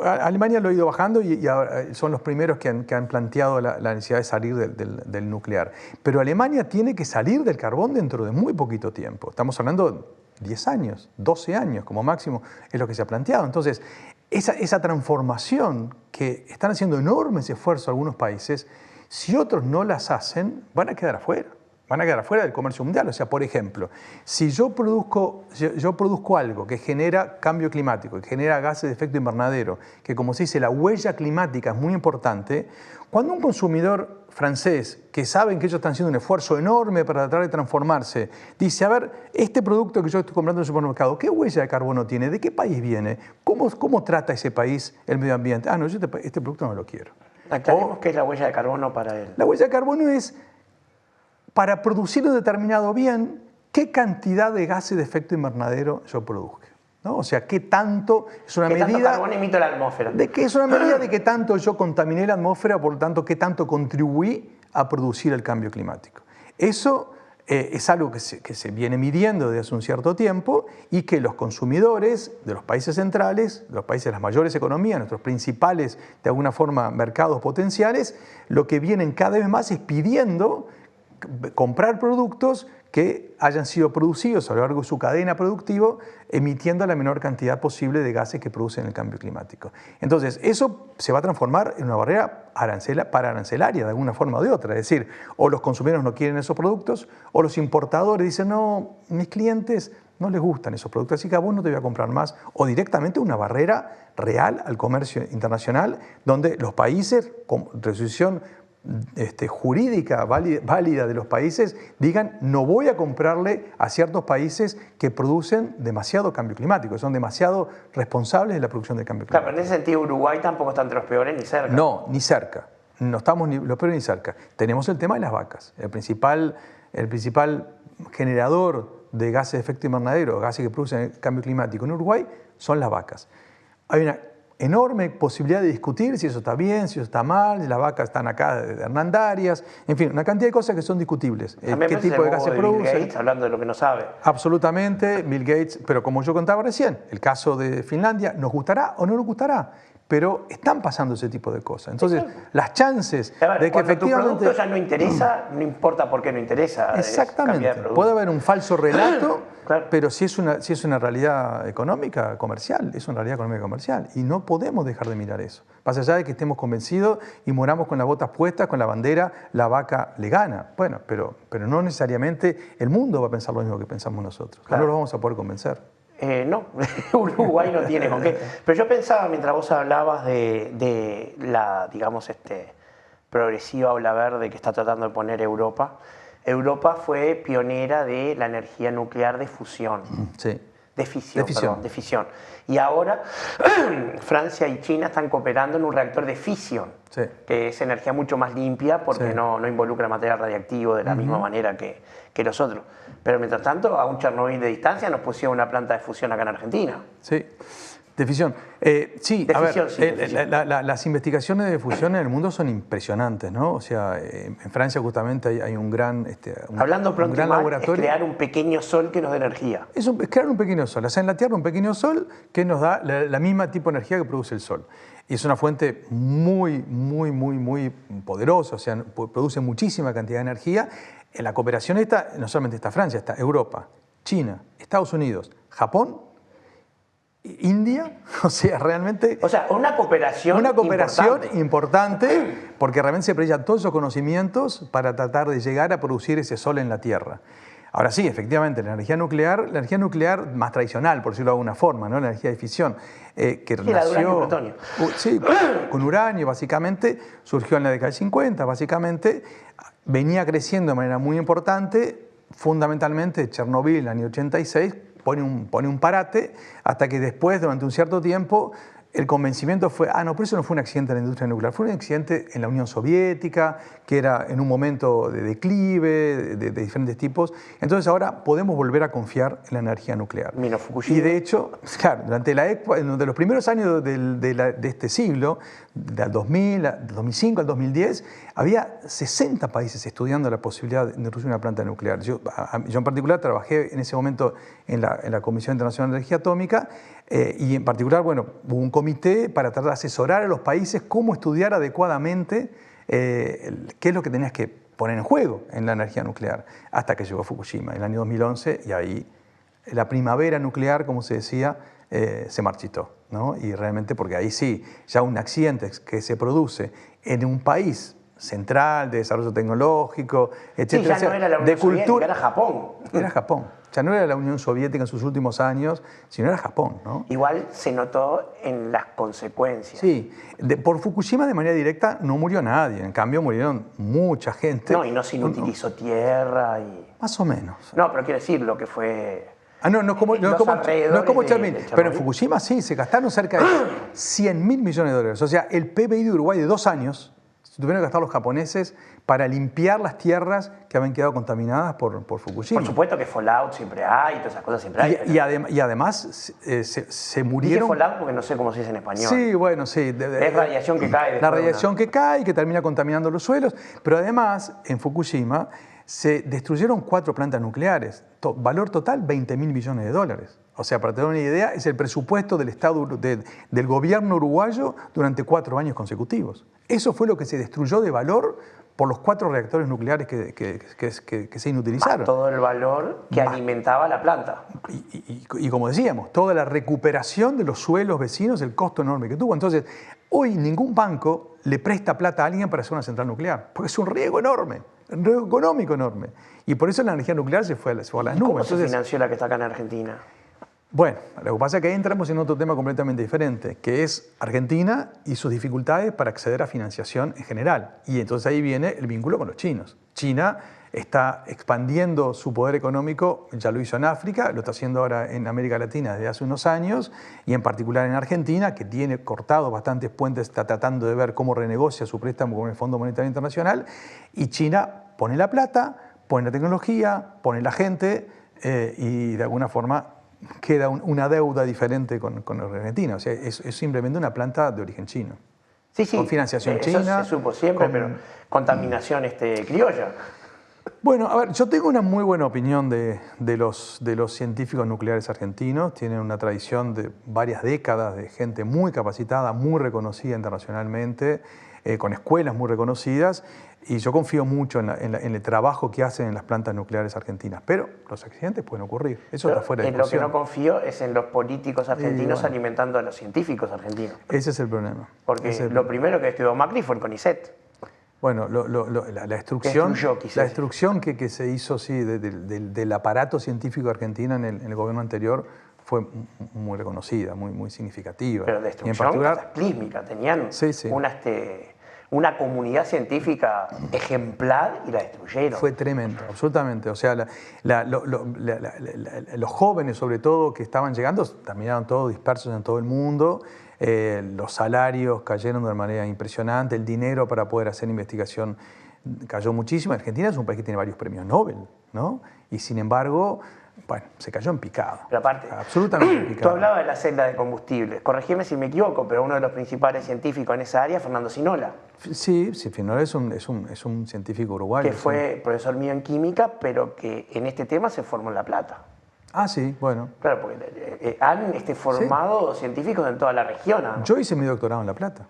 Alemania lo ha ido bajando y ahora son los primeros que han planteado la necesidad de salir del nuclear. Pero Alemania tiene que salir del carbón dentro de muy poquito tiempo. Estamos hablando de 10 años, 12 años como máximo es lo que se ha planteado. Entonces, esa transformación que están haciendo enormes esfuerzos algunos países, si otros no las hacen, van a quedar afuera. Van a quedar afuera del comercio mundial. O sea, por ejemplo, si yo produzco algo que genera cambio climático, que genera gases de efecto invernadero, que como se dice, la huella climática es muy importante, cuando un consumidor francés, que saben que ellos están haciendo un esfuerzo enorme para tratar de transformarse, dice, a ver, este producto que yo estoy comprando en el supermercado, ¿qué huella de carbono tiene? ¿De qué país viene? ¿Cómo trata ese país el medio ambiente? Ah, no, yo este producto no lo quiero. Aclaremos qué es la huella de carbono para él. La huella de carbono es, para producir un determinado bien, ¿qué cantidad de gases de efecto invernadero yo produzco? ¿No? O sea, ¿qué tanto es una medida? ¿Qué tanto carbón emito la atmósfera? Es una medida de qué tanto yo contaminé la atmósfera, por lo tanto, qué tanto contribuí a producir el cambio climático. Eso es algo que se viene midiendo desde hace un cierto tiempo y que los consumidores de los países centrales, de los países de las mayores economías, nuestros principales, de alguna forma, mercados potenciales, lo que vienen cada vez más es pidiendo comprar productos que hayan sido producidos a lo largo de su cadena productiva, emitiendo la menor cantidad posible de gases que producen el cambio climático. Entonces, eso se va a transformar en una barrera arancelaria de alguna forma o de otra. Es decir, o los consumidores no quieren esos productos, o los importadores dicen, no, mis clientes no les gustan esos productos, así que a vos no te voy a comprar más. O directamente una barrera real al comercio internacional, donde los países, con resolución jurídica válida de los países, digan no voy a comprarle a ciertos países que producen demasiado cambio climático, son demasiado responsables de la producción de cambio climático. Claro, pero en ese sentido Uruguay tampoco está entre los peores ni cerca. No, ni cerca. No estamos ni los peores ni cerca. Tenemos el tema de las vacas. El principal generador de gases de efecto invernadero, gases que producen el cambio climático en Uruguay, son las vacas. Hay una enorme posibilidad de discutir si eso está bien, si eso está mal, si las vacas están acá de hernandarias, en fin, una cantidad de cosas que son discutibles. ¿Qué tipo de gases produce? Bill Gates, hablando de lo que no sabe. Absolutamente, Bill Gates, pero como yo contaba recién, el caso de Finlandia, ¿nos gustará o no nos gustará? pero están pasando ese tipo de cosas. Entonces, las chances de que efectivamente... tu producto ya no interesa, no importa por qué no interesa. Exactamente. Puede haber un falso relato, claro, pero si es una realidad económica, comercial, es una realidad económica comercial. Y no podemos dejar de mirar eso. Más allá de que estemos convencidos y moramos con las botas puestas, con la bandera, la vaca le gana. Bueno, pero no necesariamente el mundo va a pensar lo mismo que pensamos nosotros. Claro. No lo vamos a poder convencer. No, Uruguay no tiene con qué. Pero yo pensaba, mientras vos hablabas de la, digamos, progresiva ola verde que está tratando de poner Europa, Europa fue pionera de la energía nuclear de fusión. Sí. De fisión. Y ahora Francia y China están cooperando en un reactor de fisión, sí, que es energía mucho más limpia porque sí, no involucra material radiactivo de la misma manera que los otros. Pero mientras tanto, a un Chernobyl de distancia nos pusieron una planta de fusión acá en Argentina. Sí. De fisión. Sí, a ver, las investigaciones de fusión en el mundo son impresionantes, ¿no? O sea, en Francia justamente hay un gran, Hablando pronto, gran laboratorio. Es crear un pequeño sol que nos dé energía. Es crear un pequeño sol, o sea, en la Tierra un pequeño sol que nos da la misma tipo de energía que produce el sol. Y es una fuente muy poderosa, o sea, produce muchísima cantidad de energía. En la cooperación no solamente está Francia, está Europa, China, Estados Unidos, Japón, India, o sea, realmente... O sea, una cooperación importante porque realmente se precistan todos esos conocimientos para tratar de llegar a producir ese sol en la Tierra. Ahora sí, efectivamente, la energía nuclear más tradicional, por decirlo de alguna forma, ¿no? La energía de fisión, que nació con uranio, básicamente, surgió en la década del 50, básicamente, venía creciendo de manera muy importante, fundamentalmente Chernobyl en el año 86, pone un parate, hasta que después, durante un cierto tiempo, el convencimiento fue, no, pero eso no fue un accidente en la industria nuclear, fue un accidente en la Unión Soviética, que era en un momento de declive, de diferentes tipos. Entonces ahora podemos volver a confiar en la energía nuclear. Y de hecho, claro, durante los primeros años de este siglo, del 2005 al 2010, había 60 países estudiando la posibilidad de introducir una planta nuclear. Yo en particular trabajé en ese momento en la Comisión Internacional de Energía Atómica, y en particular, bueno, hubo un comité para tratar de asesorar a los países cómo estudiar adecuadamente qué es lo que tenías que poner en juego en la energía nuclear, hasta que llegó Fukushima en el año 2011, y ahí la primavera nuclear, como se decía, se marchitó, ¿no? Y realmente, porque ahí sí, ya un accidente que se produce en un país central, de desarrollo tecnológico, etcétera, sí, ya no era la Unión Soviética, era Japón. Era Japón. Ya no era la Unión Soviética en sus últimos años, sino era Japón, ¿no? Igual se notó en las consecuencias. Sí, por Fukushima de manera directa no murió nadie, en cambio murieron mucha gente. No, y no se inutilizó tierra y... Más o menos. No, pero quiero decir lo que fue... No es como Chernobyl, pero en Fukushima sí, se gastaron cerca de 100.000 millones de dólares. O sea, el PBI de Uruguay de 2 años se tuvieron que gastar los japoneses para limpiar las tierras que habían quedado contaminadas por Fukushima. Por supuesto que fallout siempre hay, todas esas cosas siempre hay. Y además se murieron... Dije fallout porque no sé cómo se dice en español. Sí, bueno, sí. Es radiación que cae. La radiación que cae y que termina contaminando los suelos. Pero además, en Fukushima se destruyeron 4 plantas nucleares. Valor total, 20.000 millones de dólares. O sea, para tener una idea, es el presupuesto del Estado del gobierno uruguayo durante 4 años consecutivos. Eso fue lo que se destruyó de valor por los 4 reactores nucleares que se inutilizaron. Más todo el valor que alimentaba la planta. Y como decíamos, toda la recuperación de los suelos vecinos, el costo enorme que tuvo. Entonces, hoy ningún banco le presta plata a alguien para hacer una central nuclear, porque es un riesgo enorme, un riesgo económico enorme. Y por eso la energía nuclear se fue a las nubes. ¿Cómo se financió la que está acá en Argentina? Bueno, lo que pasa es que ahí entramos en otro tema completamente diferente, que es Argentina y sus dificultades para acceder a financiación en general. Y entonces ahí viene el vínculo con los chinos. China está expandiendo su poder económico, ya lo hizo en África, lo está haciendo ahora en América Latina desde hace unos años, y en particular en Argentina, que tiene cortado bastantes puentes, está tratando de ver cómo renegocia su préstamo con el Fondo Monetario Internacional, y China pone la plata, pone la tecnología, pone la gente, y de alguna forma queda una deuda diferente con Argentina. O sea, es simplemente una planta de origen chino. Sí, sí. Con financiación china. Eso se supo siempre, pero contaminación criolla. Bueno, a ver, yo tengo una muy buena opinión de los científicos nucleares argentinos. Tienen una tradición de varias décadas de gente muy capacitada, muy reconocida internacionalmente, con escuelas muy reconocidas, y yo confío mucho en el trabajo que hacen en las plantas nucleares argentinas. Pero los accidentes pueden ocurrir, eso está fuera de discusión. En lo que no confío es en los políticos argentinos alimentando a los científicos argentinos. Ese es el problema. Porque lo primero que estudió Macri fue el CONICET. Bueno, la destrucción que se hizo sí, del aparato científico argentino en el gobierno anterior fue muy reconocida, muy significativa. Pero destrucción cataclísmica, tenían una comunidad científica ejemplar y la destruyeron. Fue tremendo, absolutamente. O sea, los jóvenes, sobre todo, que estaban llegando, terminaron todos dispersos en todo el mundo. Los salarios cayeron de una manera impresionante, el dinero para poder hacer investigación cayó muchísimo. Argentina es un país que tiene varios premios Nobel, ¿no? Y sin embargo, bueno, se cayó en picado. Pero aparte, absolutamente en picado. Tú hablabas de la celda de combustibles. Corregime si me equivoco, pero uno de los principales científicos en esa área es Fernando Sinola. Sí, Sinola es un científico uruguayo. Que fue profesor mío en química, pero que en este tema se formó en La Plata. Ah, sí, bueno. Claro, porque han formado científicos en toda la región. ¿No? Yo hice mi doctorado en La Plata.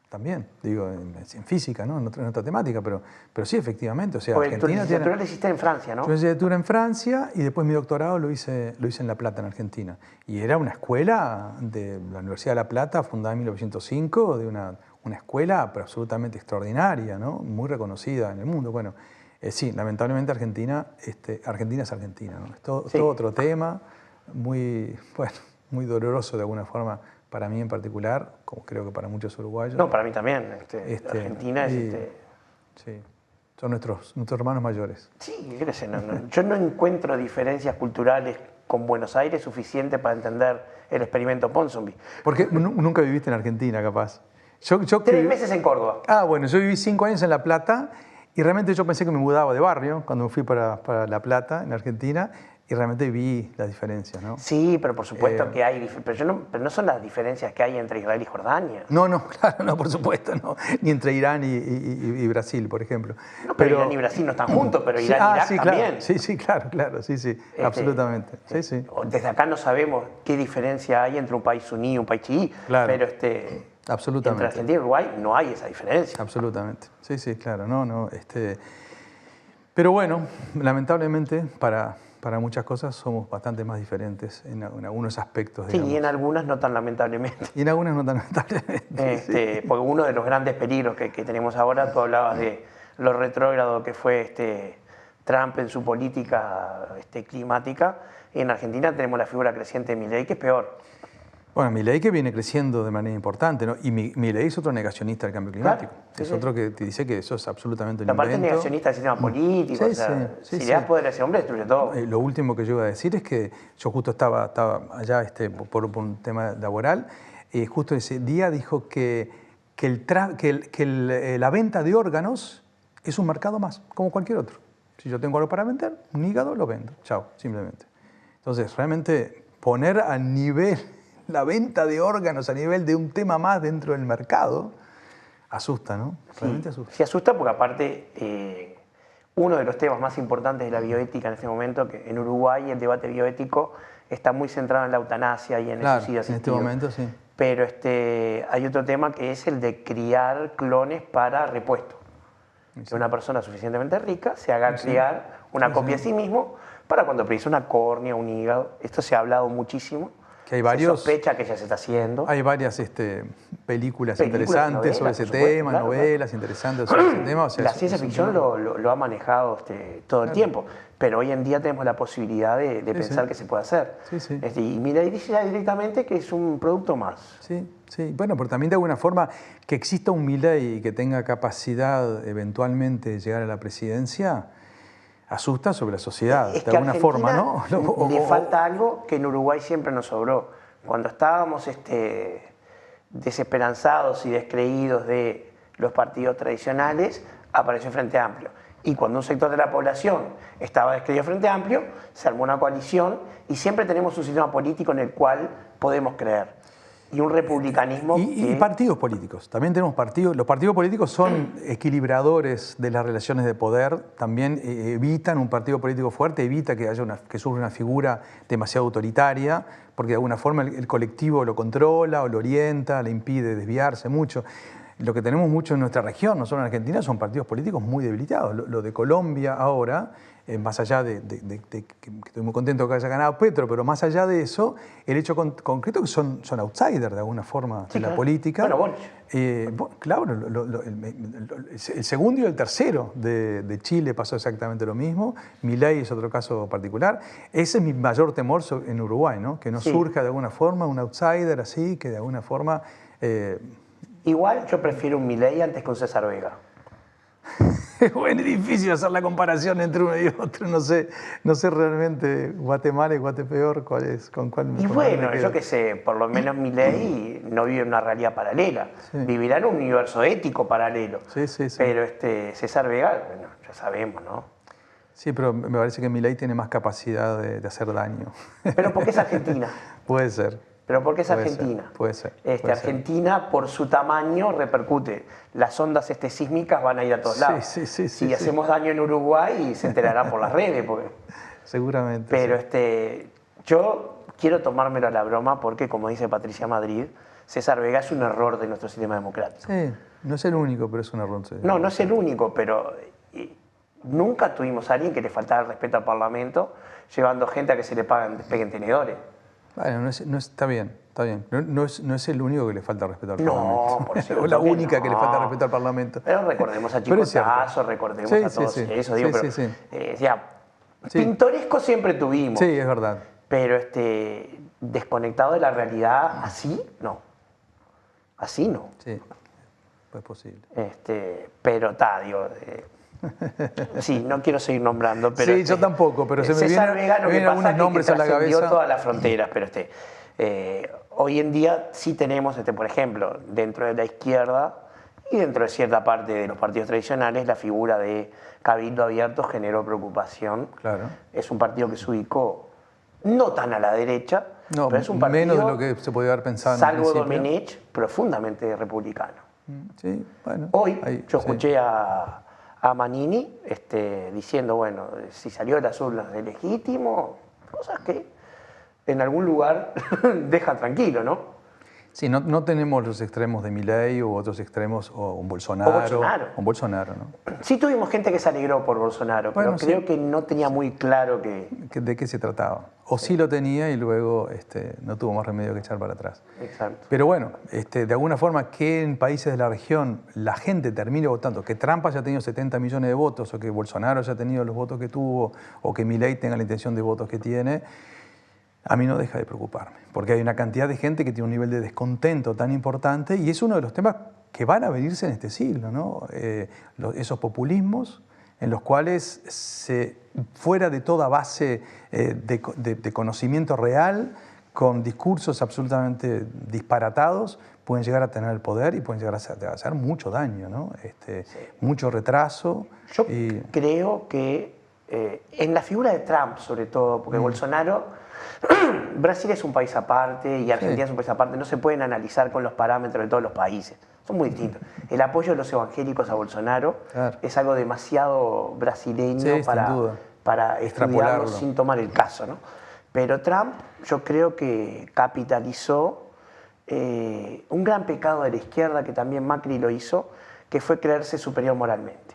También, digo, en física, ¿no? En otra temática, pero sí, efectivamente. O sea, Argentina tu licenciatura la hiciste en Francia, ¿no? Yo hice licenciatura en Francia y después mi doctorado lo hice en La Plata, en Argentina. Y era una escuela de la Universidad de La Plata, fundada en 1905, de una escuela pero absolutamente extraordinaria, ¿no? Muy reconocida en el mundo. Bueno, sí, lamentablemente Argentina es Argentina, ¿no? Es todo otro tema, muy doloroso de alguna forma. Para mí en particular, como creo que para muchos uruguayos. No, para mí también. Argentina es... Sí, son nuestros hermanos mayores. Sí, yo no encuentro diferencias culturales con Buenos Aires suficientes para entender el experimento Ponsonby. Porque nunca viviste en Argentina, capaz. 3 meses en Córdoba. Ah, bueno, yo viví 5 años en La Plata y realmente yo pensé que me mudaba de barrio cuando me fui para La Plata, en Argentina. Y realmente vi las diferencias, ¿no? Sí, pero por supuesto que hay, pero no son las diferencias que hay entre Israel y Jordania. No, claro, no, por supuesto, no. Ni entre Irán y Brasil, por ejemplo. No, pero Irán y Brasil no están juntos, pero Irán y Irak también. Sí, claro, sí, absolutamente. Sí. Desde acá no sabemos qué diferencia hay entre un país suní y un país chií, claro, pero absolutamente. Entre Argentina y Uruguay no hay esa diferencia. Absolutamente, sí, claro, no. Pero bueno, lamentablemente para muchas cosas somos bastante más diferentes en algunos aspectos. Sí, y en algunas no tan lamentablemente. Y en algunas no tan lamentablemente. Porque uno de los grandes peligros que tenemos ahora, tú hablabas de lo retrógrado que fue Trump en su política climática. En Argentina tenemos la figura creciente de Milei, que es peor. Bueno, Milei que viene creciendo de manera importante, ¿no? Y Milei es otro negacionista del cambio climático. Claro, es otro que te dice que eso es absolutamente un invento. Aparte es negacionista del sistema político. Si le das poder a ese hombre, destruye todo. Lo último que yo iba a decir es que yo justo estaba allá por un tema laboral, y justo ese día dijo que la venta de órganos es un mercado más, como cualquier otro. Si yo tengo algo para vender, un hígado lo vendo. Chao, simplemente. Entonces, realmente poner a nivel la venta de órganos a nivel de un tema más dentro del mercado, asusta, ¿no? Realmente asusta. Sí, asusta porque aparte uno de los temas más importantes de la bioética en este momento, que en Uruguay el debate bioético está muy centrado en la eutanasia y en el suicidio asistido. En este momento sí. Pero hay otro tema que es el de criar clones para repuesto. Sí. Que una persona suficientemente rica se haga criar una copia de sí mismo para cuando precise una córnea, un hígado. Esto se ha hablado muchísimo. Que hay varios, se sospecha que ya se está haciendo. Hay varias películas interesantes novelas, sobre ese tema, claro, novelas interesantes sobre ese tema. O sea, la ciencia ficción lo ha manejado todo el tiempo, pero hoy en día tenemos la posibilidad de pensar que se puede hacer. Sí. Y Milei dice ya directamente que es un producto más. Sí. Bueno, pero también de alguna forma que exista un Milei que tenga capacidad eventualmente de llegar a la presidencia, asusta sobre la sociedad, de alguna forma, ¿no? Le falta algo que en Uruguay siempre nos sobró. Cuando estábamos desesperanzados y descreídos de los partidos tradicionales, apareció el Frente Amplio. Y cuando un sector de la población estaba descreído Frente Amplio, se armó una coalición y siempre tenemos un sistema político en el cual podemos creer. y un republicanismo y partidos políticos. También tenemos partidos. Los partidos políticos son equilibradores de las relaciones de poder. También evitan un partido político fuerte, evita que que surja una figura demasiado autoritaria, porque de alguna forma el colectivo lo controla o lo orienta, le impide desviarse mucho. Lo que tenemos mucho en nuestra región, no solo en Argentina, son partidos políticos muy debilitados. Lo de Colombia ahora, más allá de que estoy muy contento que haya ganado Petro, pero más allá de eso, el hecho concreto que son outsiders de alguna forma de la política. Bueno, claro, el segundo y el tercero de Chile pasó exactamente lo mismo. Milei es otro caso particular. Ese es mi mayor temor en Uruguay, ¿no? Que no surja de alguna forma un outsider así, que de alguna forma... Igual yo prefiero un Milei antes que un César Vega. Bueno, es difícil hacer la comparación entre uno y otro. No sé realmente Guatemala y Guatepeor con cuál me Y bueno, yo qué sé, por lo menos Milei no vive en una realidad paralela. Sí. Vivirá en un universo ético paralelo. Sí. Pero César Vega, bueno, ya sabemos, ¿no? Sí, pero me parece que Milei tiene más capacidad de hacer daño. Pero porque es Argentina. Puede ser. Pero porque es Argentina. Puede ser. Argentina, por su tamaño, repercute. Las ondas sísmicas van a ir a todos lados. Si hacemos daño en Uruguay, se enterará por las redes. Seguramente. Pero yo quiero tomármelo a la broma porque, como dice Patricia Madrid, César Vega es un error de nuestro sistema democrático. Sí, no es el único, pero es un error. No es el único, pero nunca tuvimos a alguien que le faltara el respeto al Parlamento, llevando gente a que se le peguen tenedores. Bueno, está bien. No es el único que le falta respeto al Parlamento. No, por cierto. O la única que le falta respeto al Parlamento. Pero recordemos a Chicotazo, recordemos a todos eso. Digo, pintoresco siempre tuvimos. Sí, es verdad. Pero desconectado de la realidad, así no. Así no. Sí, pues posible. Pero digo... Sí, no quiero seguir nombrando, pero... Sí, yo tampoco, pero se me vienen algunos nombres a la cabeza. Todas las fronteras, pero hoy en día sí tenemos, por ejemplo, dentro de la izquierda y dentro de cierta parte de los partidos tradicionales, la figura de Cabildo Abierto generó preocupación. Claro. Es un partido que se ubicó no tan a la derecha, pero es un partido... menos de lo que se podía haber pensado en salvo Domenech, profundamente republicano. Sí, bueno. Hoy yo escuché a Manini diciendo, bueno, si salió de las urnas de legítimo, cosas que en algún lugar deja tranquilo, ¿no? Sí, no tenemos los extremos de Milei u otros extremos, o un Bolsonaro. Un Bolsonaro, ¿no? Sí tuvimos gente que se alegró por Bolsonaro, pero creo que no tenía muy claro de qué se trataba. O sí lo tenía y luego no tuvo más remedio que echar para atrás. Exacto. Pero bueno, de alguna forma que en países de la región la gente termine votando, que Trump haya tenido 70 millones de votos, o que Bolsonaro haya tenido los votos que tuvo, o que Milei tenga la intención de votos que tiene, a mí no deja de preocuparme, porque hay una cantidad de gente que tiene un nivel de descontento tan importante y es uno de los temas que van a venirse en este siglo, ¿no? Esos populismos en los cuales, fuera de toda base de conocimiento real, con discursos absolutamente disparatados, pueden llegar a tener el poder y pueden llegar a hacer mucho daño, ¿no? Mucho retraso. Yo creo que en la figura de Trump, sobre todo, porque Bolsonaro... Brasil es un país aparte y Argentina es un país aparte, no se pueden analizar con los parámetros de todos los países, son muy distintos. El apoyo de los evangélicos a Bolsonaro es algo demasiado brasileño para estudiarlo sin tomar el caso, ¿no? Pero Trump, yo creo que capitalizó un gran pecado de la izquierda, que también Macri lo hizo, que fue creerse superior moralmente.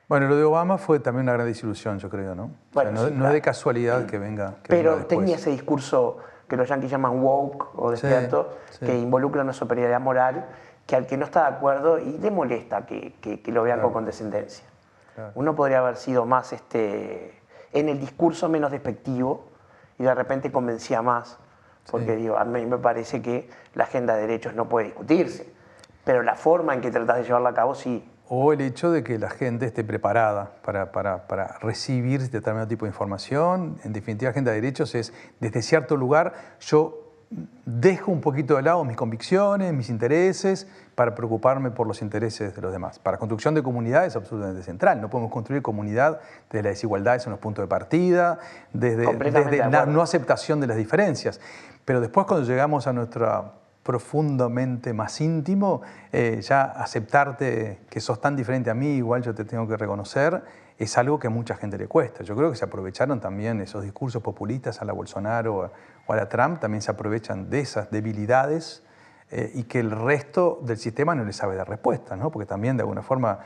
Bueno, lo de Obama fue también una gran desilusión, yo creo, ¿no? Bueno, no es de casualidad que venga. Pero tenía ese discurso que los yanquis llaman woke o despierto, que involucra una superioridad moral, que al que no está de acuerdo y le molesta que lo vean con condescendencia. Claro. Uno podría haber sido más en el discurso menos despectivo y de repente convencía más, porque digo, a mí me parece que la agenda de derechos no puede discutirse, pero la forma en que tratás de llevarla a cabo sí. O el hecho de que la gente esté preparada para recibir determinado tipo de información. En definitiva, agenda de derechos es, desde cierto lugar, yo dejo un poquito de lado mis convicciones, mis intereses, para preocuparme por los intereses de los demás. Para construcción de comunidad es absolutamente central. No podemos construir comunidad desde la desigualdad, son los puntos de partida, desde la no aceptación de las diferencias. Pero después, cuando llegamos a nuestro profundamente más íntimo, ya aceptarte que sos tan diferente a mí, igual yo te tengo que reconocer, es algo que a mucha gente le cuesta. Yo creo que se aprovecharon también esos discursos populistas a la Bolsonaro o a la Trump, también se aprovechan de esas debilidades y que el resto del sistema no le sabe dar respuesta, ¿no? Porque también de alguna forma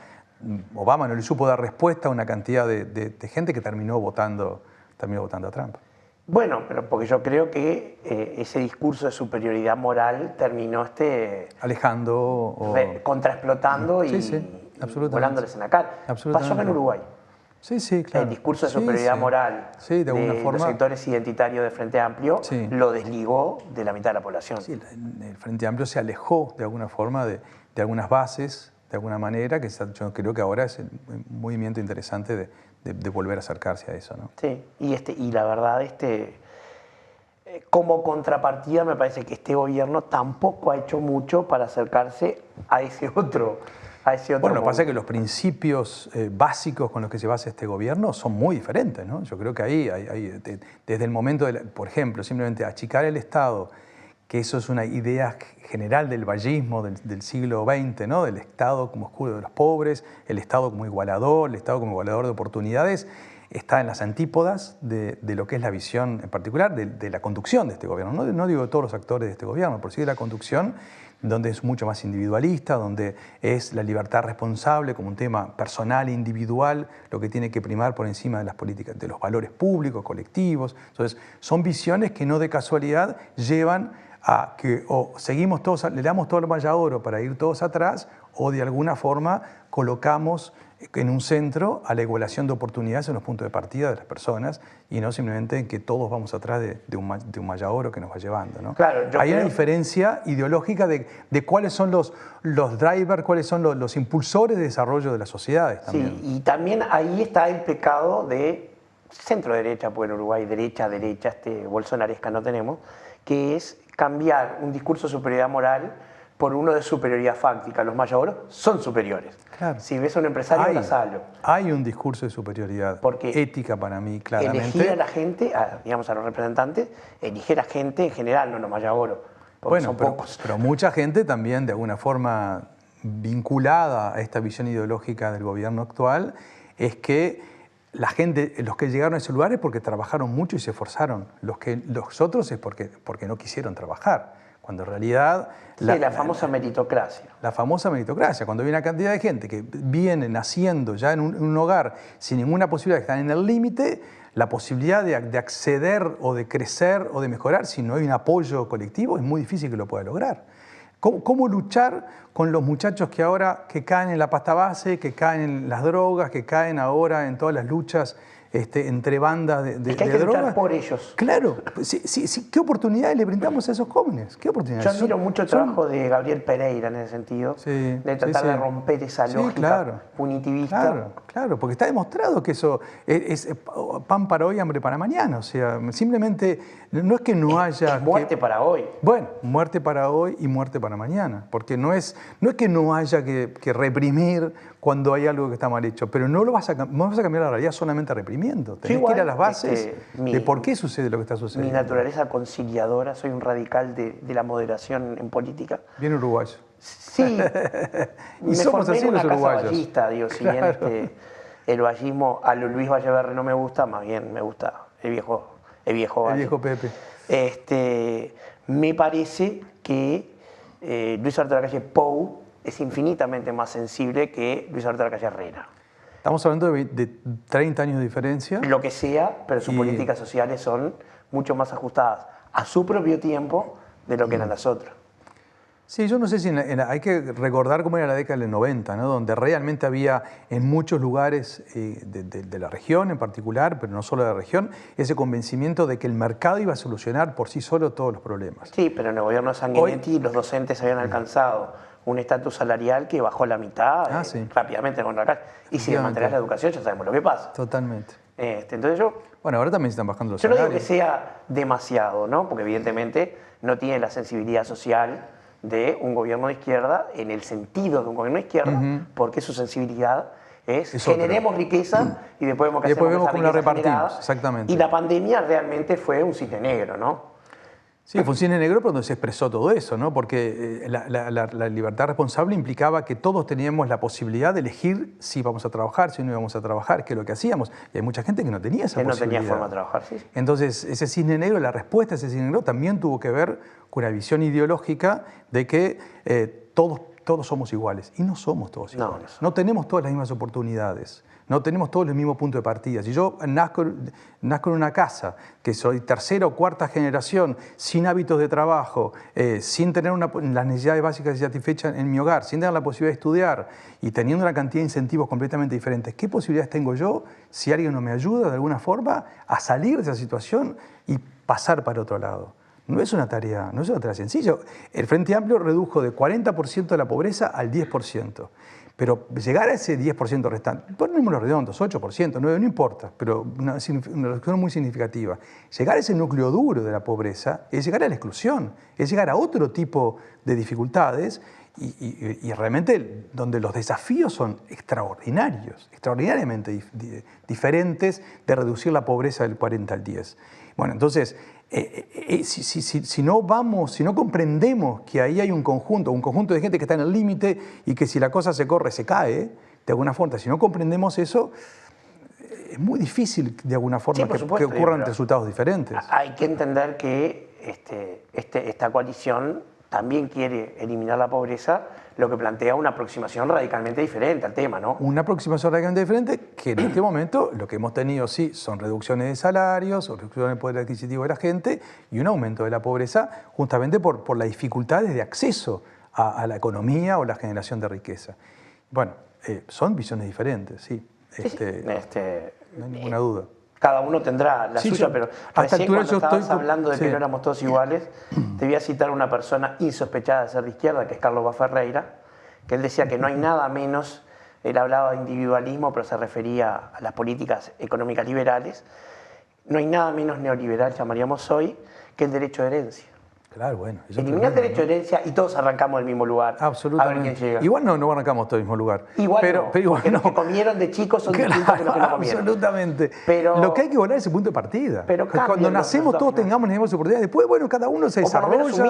Obama no le supo dar respuesta a una cantidad de gente que terminó votando a Trump. Bueno, pero porque yo creo que ese discurso de superioridad moral terminó alejando o contraexplotando sí, volándoles en la cara. Pasó acá en Uruguay. Sí, sí, claro. El discurso de superioridad moral de alguna forma, los sectores identitarios de Frente Amplio lo desligó de la mitad de la población. Sí, el Frente Amplio se alejó de alguna forma de algunas bases, de alguna manera, que yo creo que ahora es un movimiento interesante de volver a acercarse a eso, ¿no? Sí, y la verdad, como contrapartida, me parece que este gobierno tampoco ha hecho mucho para acercarse a ese otro. Bueno, lo que pasa es que los principios básicos con los que se basa este gobierno son muy diferentes, ¿no? Yo creo que ahí desde el momento, por ejemplo, simplemente achicar el Estado, que eso es una idea general del vallismo del siglo XX, ¿no? Del Estado como escudo de los pobres, el Estado como igualador, el Estado como igualador de oportunidades, está en las antípodas de lo que es la visión en particular de la conducción de este gobierno. No digo de todos los actores de este gobierno, pero sí de la conducción, donde es mucho más individualista, donde es la libertad responsable como un tema personal e individual, lo que tiene que primar por encima de las políticas, de los valores públicos, colectivos. Entonces, son visiones que no de casualidad llevan a que o seguimos todos, le damos todo el malla oro para ir todos atrás, o de alguna forma colocamos en un centro a la igualación de oportunidades en los puntos de partida de las personas y no simplemente en que todos vamos atrás de un malla oro que nos va llevando, ¿no? Claro, hay una diferencia ideológica de cuáles son los drivers, cuáles son los impulsores de desarrollo de las sociedades también. Sí, y también ahí está el pecado de centro-derecha, porque en Uruguay derecha, bolsonaresca no tenemos, que es cambiar un discurso de superioridad moral por uno de superioridad fáctica. Los malla oro son superiores. Claro. Si ves a un empresario, casalo. Hay un discurso de superioridad ética para mí, claramente. Elegir a la gente, digamos a los representantes, elegir a gente en general, no los malla oro, porque bueno, son pocos. Pero mucha gente también de alguna forma vinculada a esta visión ideológica del gobierno actual es que la gente, los que llegaron a ese lugar es porque trabajaron mucho y se esforzaron. Los otros es porque no quisieron trabajar. Cuando en realidad... la famosa meritocracia. La famosa meritocracia, cuando hay una cantidad de gente que viene naciendo ya en un hogar sin ninguna posibilidad, que están en el límite, la posibilidad de acceder o de crecer o de mejorar, si no hay un apoyo colectivo, es muy difícil que lo pueda lograr. ¿Cómo luchar con los muchachos que caen en la pasta base, que caen en las drogas, que caen ahora en todas las luchas entre bandas de es que hay que drogas? luchar por ellos. Claro. Sí, ¿qué oportunidades le brindamos a esos jóvenes? ¿Qué oportunidades? Yo admiro mucho el trabajo de Gabriel Pereira en ese sentido, de tratar de romper esa lógica punitivista. Claro, porque está demostrado que eso es pan para hoy, hambre para mañana. O sea, simplemente no es que no haya... Es muerte para hoy. Bueno, muerte para hoy y muerte para mañana. Porque no es que no haya que reprimir cuando hay algo que está mal hecho, pero no vas a cambiar la realidad solamente reprimiendo. Tenés que ir a las bases de por qué sucede lo que está sucediendo. Mi naturaleza conciliadora, soy un radical de la moderación en política. Bien uruguayo. Sí. Y somos así los uruguayos. Ballista, digo, si bien el vallismo a Luis Valleverre no me gusta, más bien me gusta el viejo Valle. El viejo Pepe. Me parece que Luis Alberto Lacalle Pou es infinitamente más sensible que Luis Alberto Lacalle Herrera. Estamos hablando de 30 años de diferencia. Lo que sea, pero sus políticas sociales son mucho más ajustadas a su propio tiempo de lo que eran las otras. Sí, yo no sé si hay que recordar cómo era la década del 90, ¿no? Donde realmente había en muchos lugares de la región en particular, pero no solo de la región, ese convencimiento de que el mercado iba a solucionar por sí solo todos los problemas. Sí, pero en el gobierno de Sanguinetti los docentes habían alcanzado un estatus salarial que bajó la mitad rápidamente con la calle. Y si desmantelas la educación ya sabemos lo que pasa. Totalmente. Entonces Bueno, ahora también se están bajando los yo no digo salarios. que sea demasiado, ¿no? Porque evidentemente no tiene la sensibilidad social de un gobierno de izquierda, en el sentido de un gobierno de izquierda, porque su sensibilidad es generemos riqueza y después vemos qué hacemos vemos con cómo esa la riqueza repartimos, generada. exactamente. Y la pandemia realmente fue un cisne negro, ¿no? Sí, fue un cine negro por donde se expresó todo eso, ¿no? Porque la libertad responsable implicaba que todos teníamos la posibilidad de elegir si íbamos a trabajar, si no íbamos a trabajar, qué es lo que hacíamos. Y hay mucha gente que no tenía esa Que no posibilidad. tenía forma de trabajar, sí. Entonces, ese cisne negro, la respuesta a ese cisne negro también tuvo que ver con una visión ideológica de que todos somos iguales. Y no somos todos iguales. No tenemos todas las mismas oportunidades. No tenemos todos los mismos puntos de partida. Si yo nazco en una casa, que soy tercera o cuarta generación, sin hábitos de trabajo, sin tener las necesidades básicas satisfechas en mi hogar, sin tener la posibilidad de estudiar y teniendo una cantidad de incentivos completamente diferentes, ¿qué posibilidades tengo yo, si alguien no me ayuda de alguna forma, a salir de esa situación y pasar para otro lado? No es una tarea sencilla. El Frente Amplio redujo de 40% de la pobreza al 10%. Pero llegar a ese 10% restante, ponémoslo redondos, 8%, 9%, no importa, pero una reducción muy significativa. Llegar a ese núcleo duro de la pobreza es llegar a la exclusión, es llegar a otro tipo de dificultades y realmente donde los desafíos son extraordinariamente diferentes de reducir la pobreza del 40 al 10. Bueno, entonces, si no comprendemos que ahí hay un conjunto de gente que está en el límite y que si la cosa se corre, se cae, de alguna forma, si no comprendemos eso, es muy difícil de alguna forma que ocurran resultados diferentes. Hay que entender que esta coalición también quiere eliminar la pobreza, lo que plantea una aproximación radicalmente diferente al tema, ¿no? Una aproximación radicalmente diferente que en este momento lo que hemos tenido sí son reducciones de salarios, reducciones del poder adquisitivo de la gente y un aumento de la pobreza justamente por las dificultades de acceso a la economía o la generación de riqueza. Bueno, son visiones diferentes, sí. No hay ninguna duda. Cada uno tendrá la suya, pero recién cuando estabas hablando de que no éramos todos iguales, te voy a citar una persona insospechada de ser de izquierda, que es Carlos Baferreira, que él decía que no hay nada menos, él hablaba de individualismo, pero se refería a las políticas económicas liberales, no hay nada menos neoliberal, llamaríamos hoy, que el derecho de herencia. Claro, bueno. Elimina el derecho de herencia y todos arrancamos del mismo lugar. Absolutamente. A ver quién llega. Igual no arrancamos todos del mismo lugar. Igual pero igual porque los que comieron de chicos son distintos que los que no comieron. Absolutamente. Pero, lo que hay que volar es el punto de partida. Pero cuando nacemos todos tengamos las mismas oportunidades. Después, bueno, cada uno se desarrolla. O por lo menos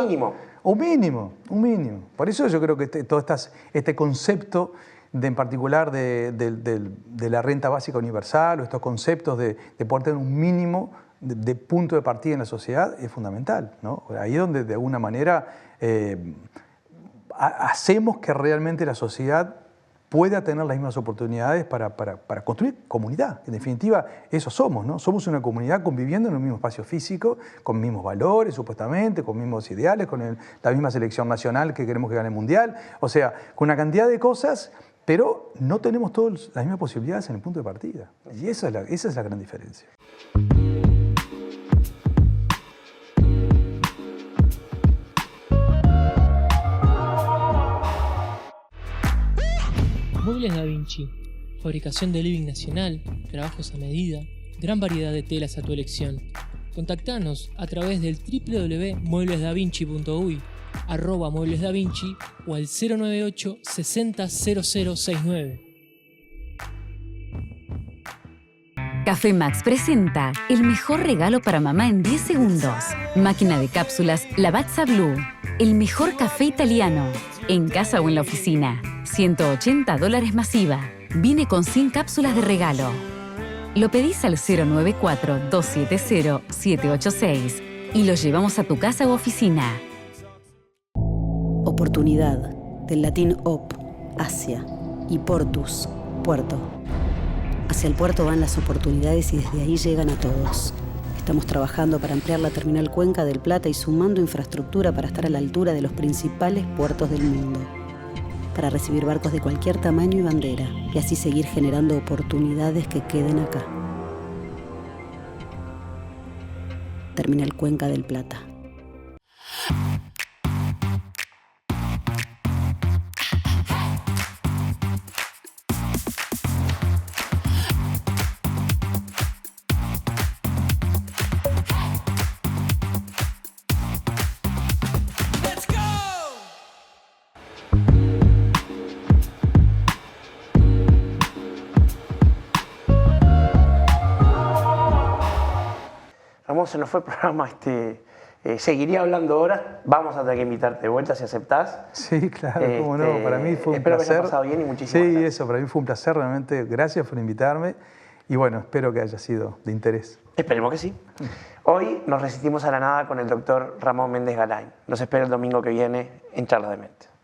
un mínimo. Un mínimo. Por eso yo creo que todo este concepto en particular de la renta básica universal o estos conceptos de poder tener un mínimo de punto de partida en la sociedad es fundamental, ¿no? Ahí es donde de alguna manera hacemos que realmente la sociedad pueda tener las mismas oportunidades para construir comunidad. En definitiva, eso somos, ¿no? Somos una comunidad conviviendo en un mismo espacio físico, con mismos valores, supuestamente, con mismos ideales, con la misma selección nacional que queremos que gane el Mundial. O sea, con una cantidad de cosas, pero no tenemos todas las mismas posibilidades en el punto de partida. Y esa es la gran diferencia. Muebles Da Vinci, fabricación de living nacional, trabajos a medida, gran variedad de telas a tu elección. Contactanos a través del www.mueblesdavinci.uy, @mueblesdavinci o al 098 60 0069. Café Max presenta el mejor regalo para mamá en 10 segundos. Máquina de cápsulas Lavazza Blue. El mejor café italiano. En casa o en la oficina. $180 masiva. Viene con 100 cápsulas de regalo. Lo pedís al 094-270-786 y lo llevamos a tu casa u oficina. Oportunidad, del latín op, hacia, y portus, puerto. Hacia el puerto van las oportunidades y desde ahí llegan a todos. Estamos trabajando para ampliar la terminal Cuenca del Plata y sumando infraestructura para estar a la altura de los principales puertos del mundo. Para recibir barcos de cualquier tamaño y bandera y así seguir generando oportunidades que queden acá. Terminal Cuenca del Plata. cómo se nos fue el programa. Seguiría hablando horas. Vamos a tener que invitarte de vuelta si aceptás. Sí, claro, cómo no. Para mí fue un espero placer. que haya pasado bien y muchísimas Sí, gracias. eso, para mí fue un placer realmente. Gracias por invitarme y bueno, espero que haya sido de interés. Esperemos que sí. Hoy nos resistimos a la nada con el doctor Ramón Méndez Galain. Los espero el domingo que viene en Charlas de Mente.